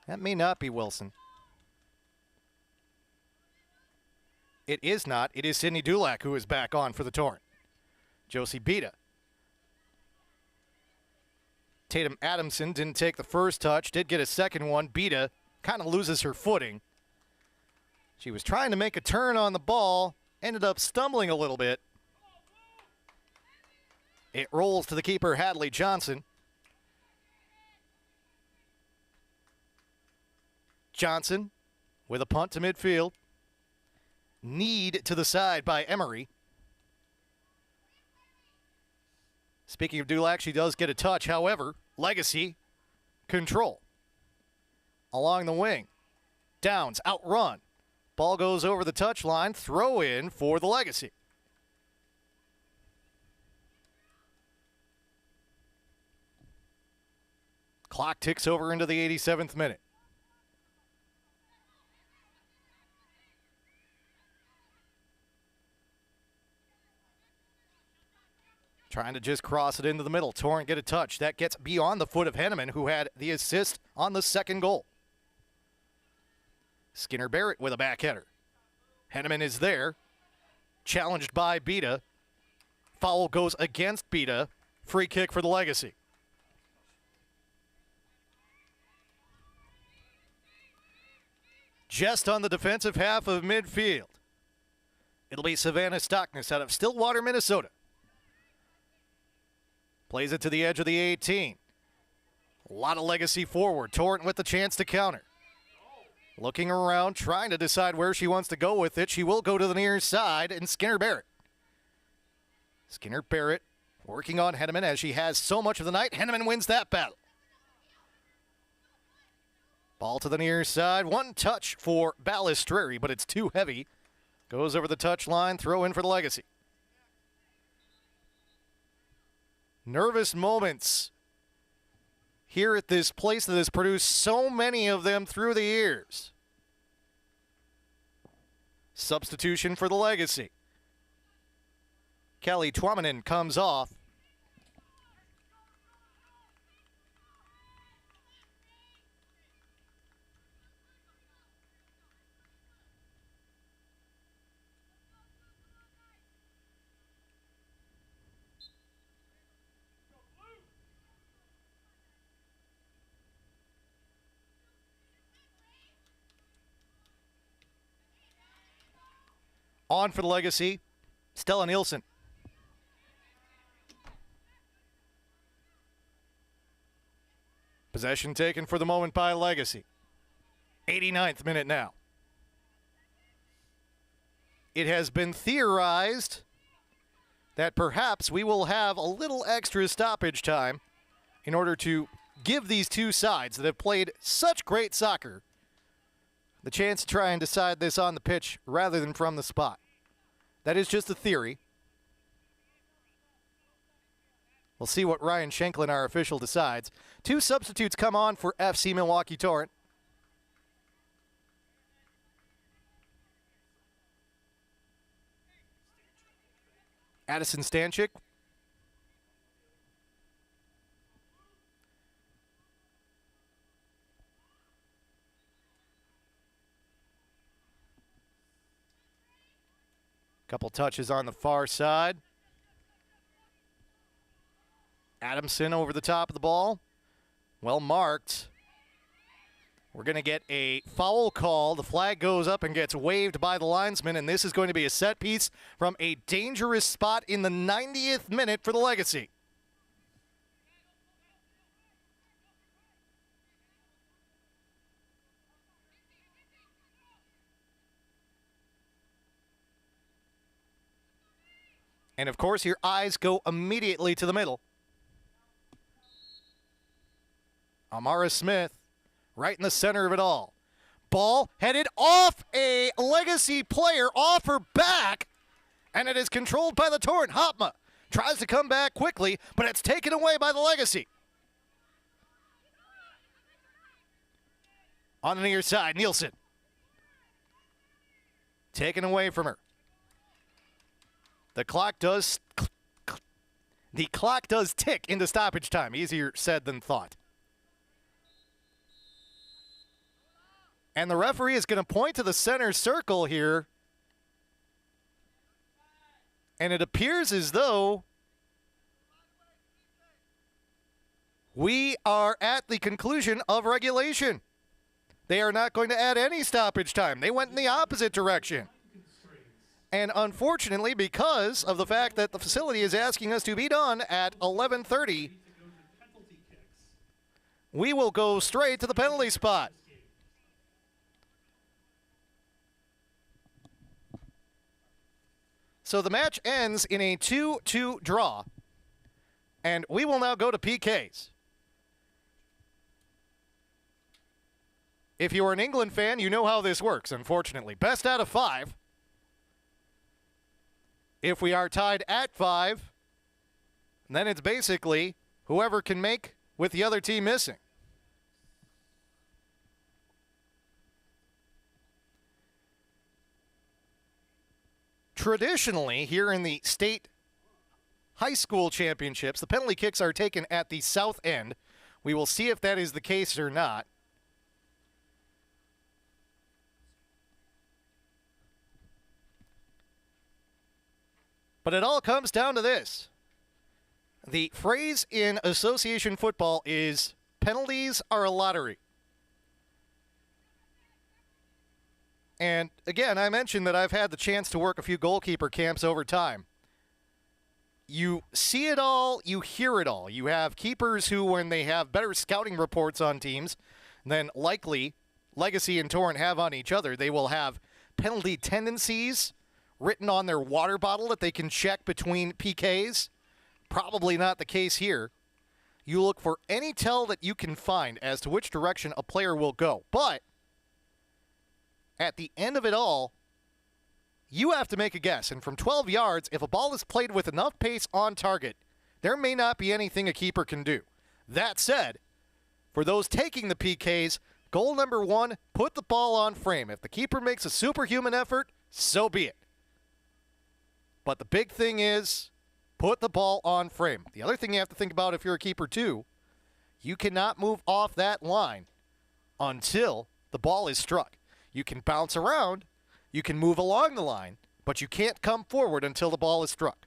That may not be Wilson. It is not. It is Sidney Dulac who is back on for the Torrent. Josie Beta. Tatum Adamson didn't take the first touch, did get a second one. Beta kind of loses her footing. She was trying to make a turn on the ball, ended up stumbling a little bit. It rolls to the keeper, Hadley Johnson. Johnson with a punt to midfield. Need to the side by Emery. Speaking of Dulac, she does get a touch. However, Legacy, control. Along the wing. Downs, outrun. Ball goes over the touchline. Throw in for the Legacy. Clock ticks over into the 87th minute. Trying to just cross it into the middle. Torrent get a touch. That gets beyond the foot of Henneman, who had the assist on the second goal. Skinner Barrett with a backheader. Henneman is there. Challenged by Beta. Foul goes against Beta. Free kick for the Legacy. Just on the defensive half of midfield. It'll be Savannah Stockness out of Stillwater, Minnesota. Plays it to the edge of the 18. A lot of Legacy forward. Torrent with the chance to counter. Looking around, trying to decide where she wants to go with it. She will go to the near side, and Skinner Barrett. Skinner Barrett working on Henneman as she has so much of the night. Henneman wins that battle. Ball to the near side. One touch for Balistreri, but it's too heavy. Goes over the touch line. Throw in for the Legacy. Nervous moments here at this place that has produced so many of them through the years. Substitution for the Legacy. Kelly Twamanen comes off. On for the Legacy, Stella Nielsen. Possession taken for the moment by Legacy. 89th minute now. It has been theorized that perhaps we will have a little extra stoppage time in order to give these two sides that have played such great soccer the chance to try and decide this on the pitch rather than from the spot. That is just a theory. We'll see what Ryan Shanklin, our official, decides. Two substitutes come on for FC Milwaukee Torrent. Addison Stanchik. Couple touches on the far side. Adamson over the top of the ball. Well marked. We're going to get a foul call. The flag goes up and gets waved by the linesman, and this is going to be a set piece from a dangerous spot in the 90th minute for the Legacy. And, of course, your eyes go immediately to the middle. Amara Smith right in the center of it all. Ball headed off a Legacy player, off her back, and it is controlled by the Torrent. Hopma tries to come back quickly, but it's taken away by the Legacy. On the near side, Nielsen. Taken away from her. The clock does tick into stoppage time. Easier said than thought. And the referee is going to point to the center circle here. And it appears as though we are at the conclusion of regulation. They are not going to add any stoppage time. They went in the opposite direction. And unfortunately, because of the fact that the facility is asking us to be done at 11:30, we will go straight to the penalty spot. So the match ends in a 2-2 draw, and we will now go to PKs. If you are an England fan, you know how this works, unfortunately. Best out of 5. If we are tied at 5, then it's basically whoever can make with the other team missing. Traditionally, here in the state high school championships. The penalty kicks are taken at the south end. We will see if that is the case or not. But it all comes down to this. The phrase in association football is penalties are a lottery. And again, I mentioned that I've had the chance to work a few goalkeeper camps over time. You see it all, you hear it all. You have keepers who, when they have better scouting reports on teams than likely Legacy and Torrent have on each other, they will have penalty tendencies written on their water bottle that they can check between PKs. Probably not the case here. You look for any tell that you can find as to which direction a player will go. But at the end of it all, you have to make a guess. And from 12 yards, if a ball is played with enough pace on target, there may not be anything a keeper can do. That said, for those taking the PKs, goal number 1, put the ball on frame. If the keeper makes a superhuman effort, so be it. But the big thing is, put the ball on frame. The other thing you have to think about if you're a keeper too, you cannot move off that line until the ball is struck. You can bounce around, you can move along the line, but you can't come forward until the ball is struck.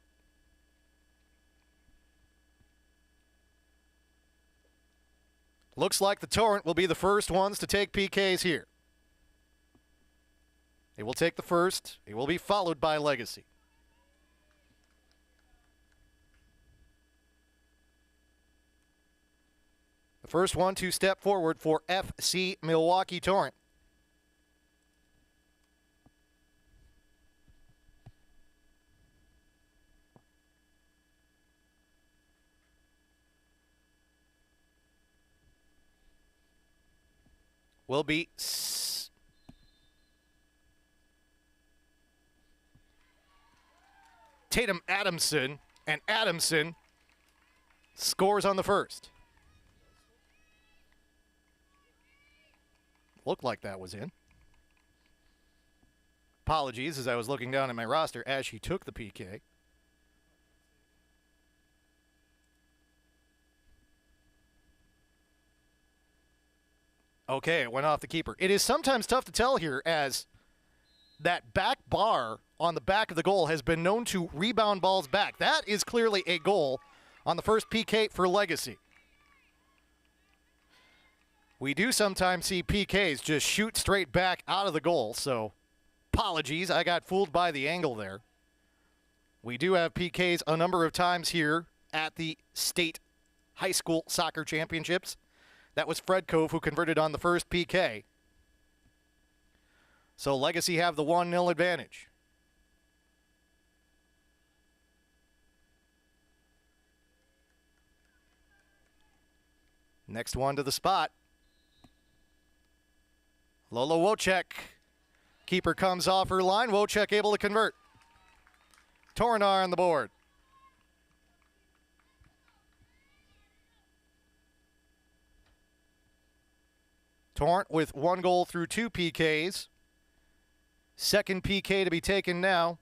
Looks like the Torrent will be the first ones to take PKs here. They will take the first. It will be followed by Legacy. The first one to step forward for FC Milwaukee Torrent. Will be Tatum Adamson, and Adamson scores on the first. Looked like that was in. Apologies as I was looking down at my roster as she took the PK. Okay, it went off the keeper. It is sometimes tough to tell here as that back bar on the back of the goal has been known to rebound balls back. That is clearly a goal on the first PK for Legacy. We do sometimes see PKs just shoot straight back out of the goal, so apologies, I got fooled by the angle there. We do have PKs a number of times here at the state high school soccer championships. That was Fred Cove who converted on the first PK. So Legacy have the 1-0 advantage. Next one to the spot. Lola Wojcik. Keeper comes off her line. Wojcik able to convert. Torrenar on the board. Torrent with 1 goal through 2 PKs. Second PK to be taken now.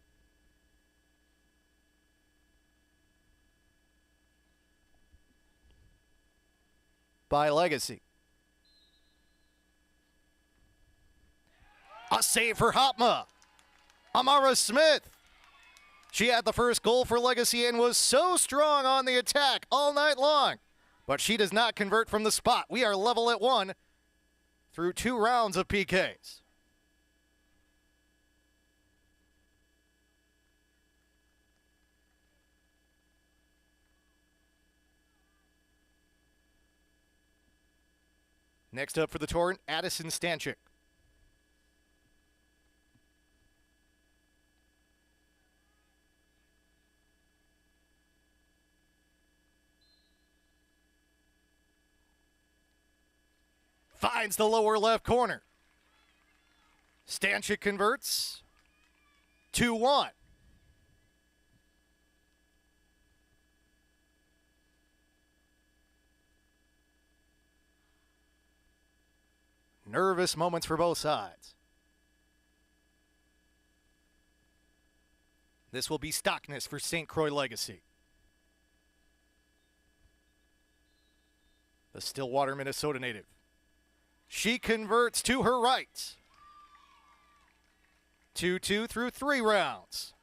By Legacy. A save for Hopma. Amara Smith. She had the first goal for Legacy and was so strong on the attack all night long. But she does not convert from the spot. We are level at 1 through 2 rounds of PKs. Next up for the Torrent, Addison Stanchik. Finds the lower left corner. Stanchik converts. 2-1. Nervous moments for both sides. This will be Stockness for St. Croix Legacy. the Stillwater, Minnesota native. She converts to her right. 2-2 through 3 rounds.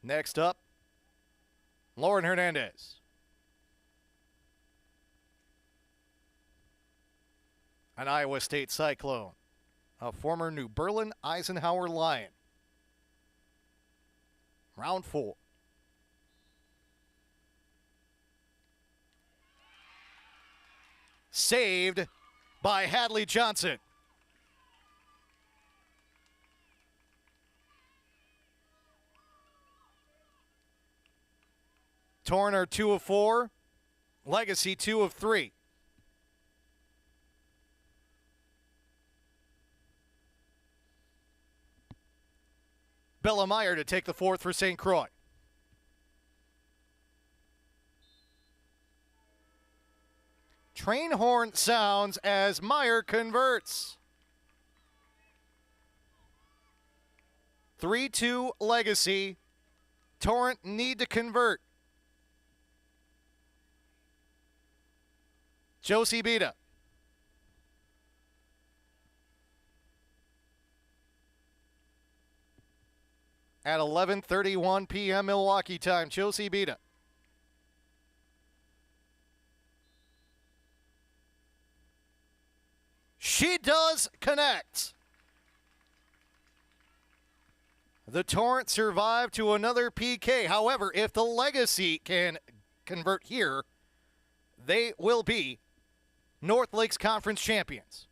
Next up, Lauren Hernandez. An Iowa State Cyclone. A former New Berlin Eisenhower Lion. Round 4. Saved by Hadley Johnson. Torrent are 2 of 4. Legacy 2 of 3. Bella Meyer to take the 4th for St. Croix. Train horn sounds as Meyer converts. 3-2 Legacy. Torrent need to convert. Josie Beta. At 11:31 p.m. Milwaukee time, Josie Beta. She does connect. The Torrent survived to another PK. However, if the Legacy can convert here, they will be North Lakes Conference champions.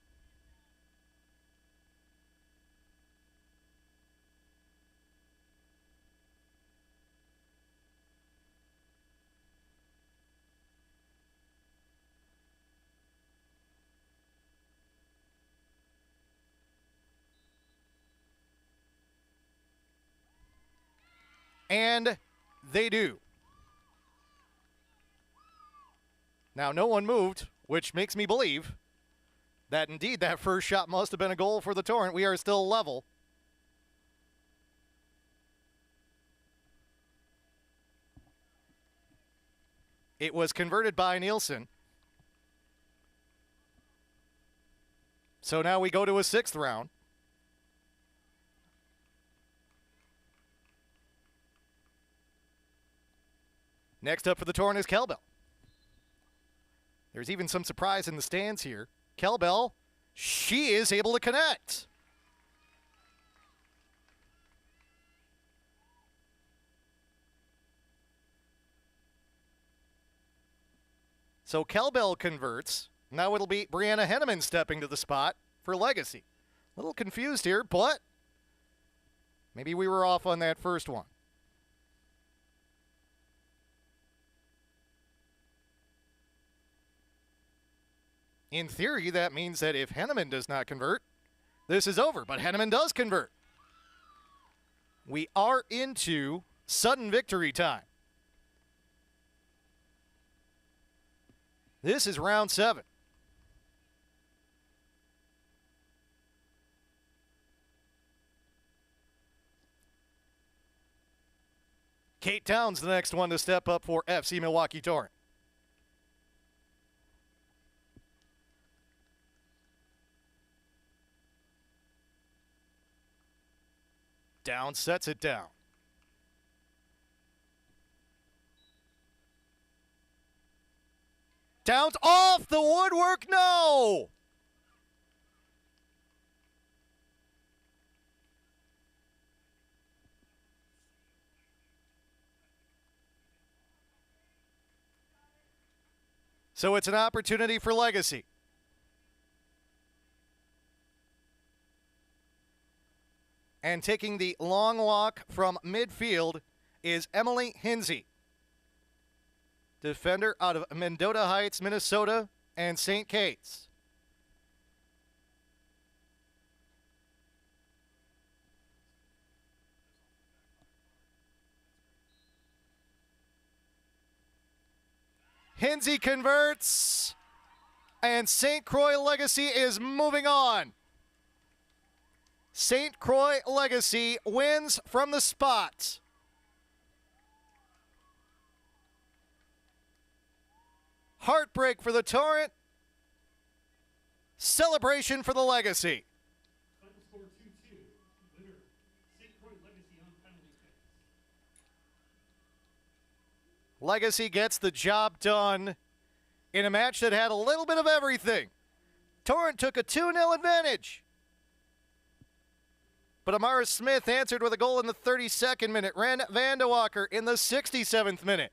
And they do. Now, no one moved, which makes me believe that indeed that first shot must have been a goal for the Torrent. We are still level. It was converted by Nielsen. So now we go to a 6th round. Next up for the Torrent is Kelbell. There's even some surprise in the stands here. Kelbell, she is able to connect. So Kelbell converts. Now it'll be Brianna Henneman stepping to the spot for Legacy. A little confused here, but maybe we were off on that first one. In theory, that means that if Henneman does not convert, this is over. But Henneman does convert. We are into sudden victory time. This is round 7. Kate Towns, the next one to step up for FC Milwaukee Torrent. Down, sets it down. Downs off the woodwork, no! So it's an opportunity for Legacy. And taking the long walk from midfield is Emily Hinsey, defender out of Mendota Heights, Minnesota, and St. Kate's. Hinsey converts, and St. Croix Legacy is moving on. St. Croix Legacy wins from the spot. Heartbreak for the Torrent. Celebration for the Legacy. Final score 2-2. Winner, St. Croix Legacy on penalty kicks. Legacy gets the job done in a match that had a little bit of everything. Torrent took a 2-0 advantage. But Amara Smith answered with a goal in the 32nd minute. Ren Vandewalker in the 67th minute.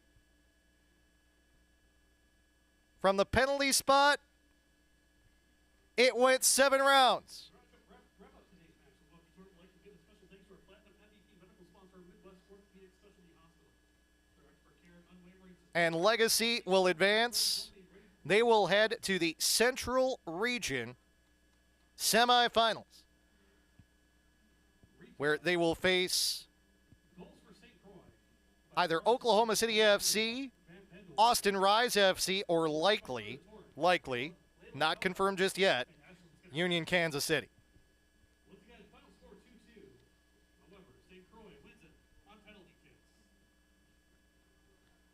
From the penalty spot, it went 7 rounds. Wrap up today's match. Milwaukee Torrent would like to give a special thanks to our Platinum MVP medical sponsor, Midwest Orthopedic Specialty Hospital. For care and unwavering support. And Legacy will advance. They will head to the Central Region semifinals, where they will face Goals for St. Croix. either Oklahoma City FC, Austin Rise FC, or likely, not confirmed just yet, Union Kansas City. Once again, final score 2-2. However, St. Croix wins it on penalty kicks.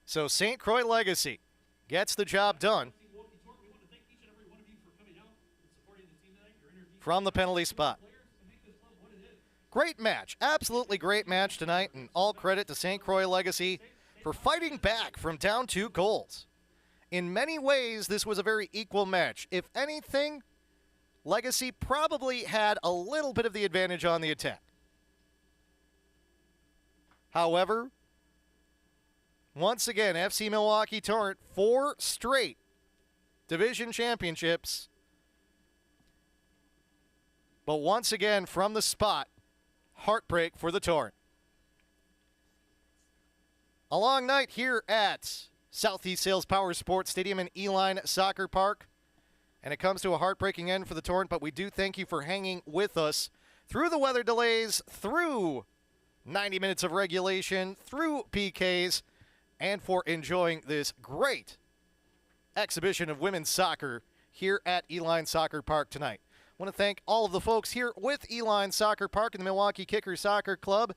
So St. Croix Legacy gets the job done Milwaukee Torrent, we want to thank each and every one of you for coming out and supporting the team tonight. Your energy from the penalty spot. players to make this club what it is. Great match, absolutely great match tonight, and all credit to St. Croix Legacy for fighting back from down 2 goals. In many ways, this was a very equal match. If anything, Legacy probably had a little bit of the advantage on the attack. However, once again, FC Milwaukee Torrent, 4 straight division championships. But once again, from the spot, heartbreak for the Torrent. A long night here at Southeast Sales Power Sports Stadium in Eline Soccer Park. And it comes to a heartbreaking end for the Torrent, but we do thank you for hanging with us through the weather delays, through 90 minutes of regulation, through PKs, and for enjoying this great exhibition of women's soccer here at Eline Soccer Park tonight. I want to thank all of the folks here with Eline Soccer Park and the Milwaukee Kickers Soccer Club.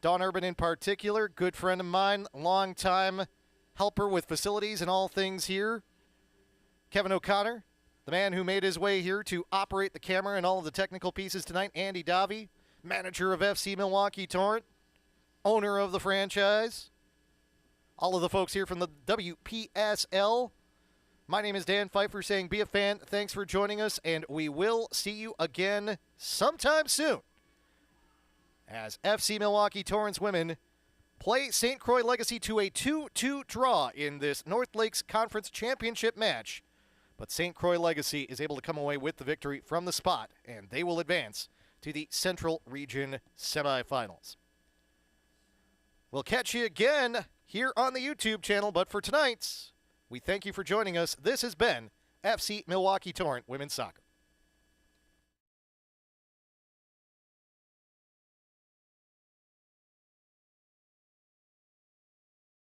Don Urban in particular, good friend of mine, longtime helper with facilities and all things here. Kevin O'Connor, the man who made his way here to operate the camera and all of the technical pieces tonight. Andy Davi, manager of FC Milwaukee Torrent, owner of the franchise. All of the folks here from the WPSL. My name is Dan Pfeiffer saying be a fan. Thanks for joining us, and we will see you again sometime soon as FC Milwaukee Torrent's women play St. Croix Legacy to a 2-2 draw in this North Lakes Conference Championship match. But St. Croix Legacy is able to come away with the victory from the spot, and they will advance to the Central Region semifinals. We'll catch you again here on the YouTube channel, but for tonight, we thank you for joining us. This has been FC Milwaukee Torrent Women's Soccer.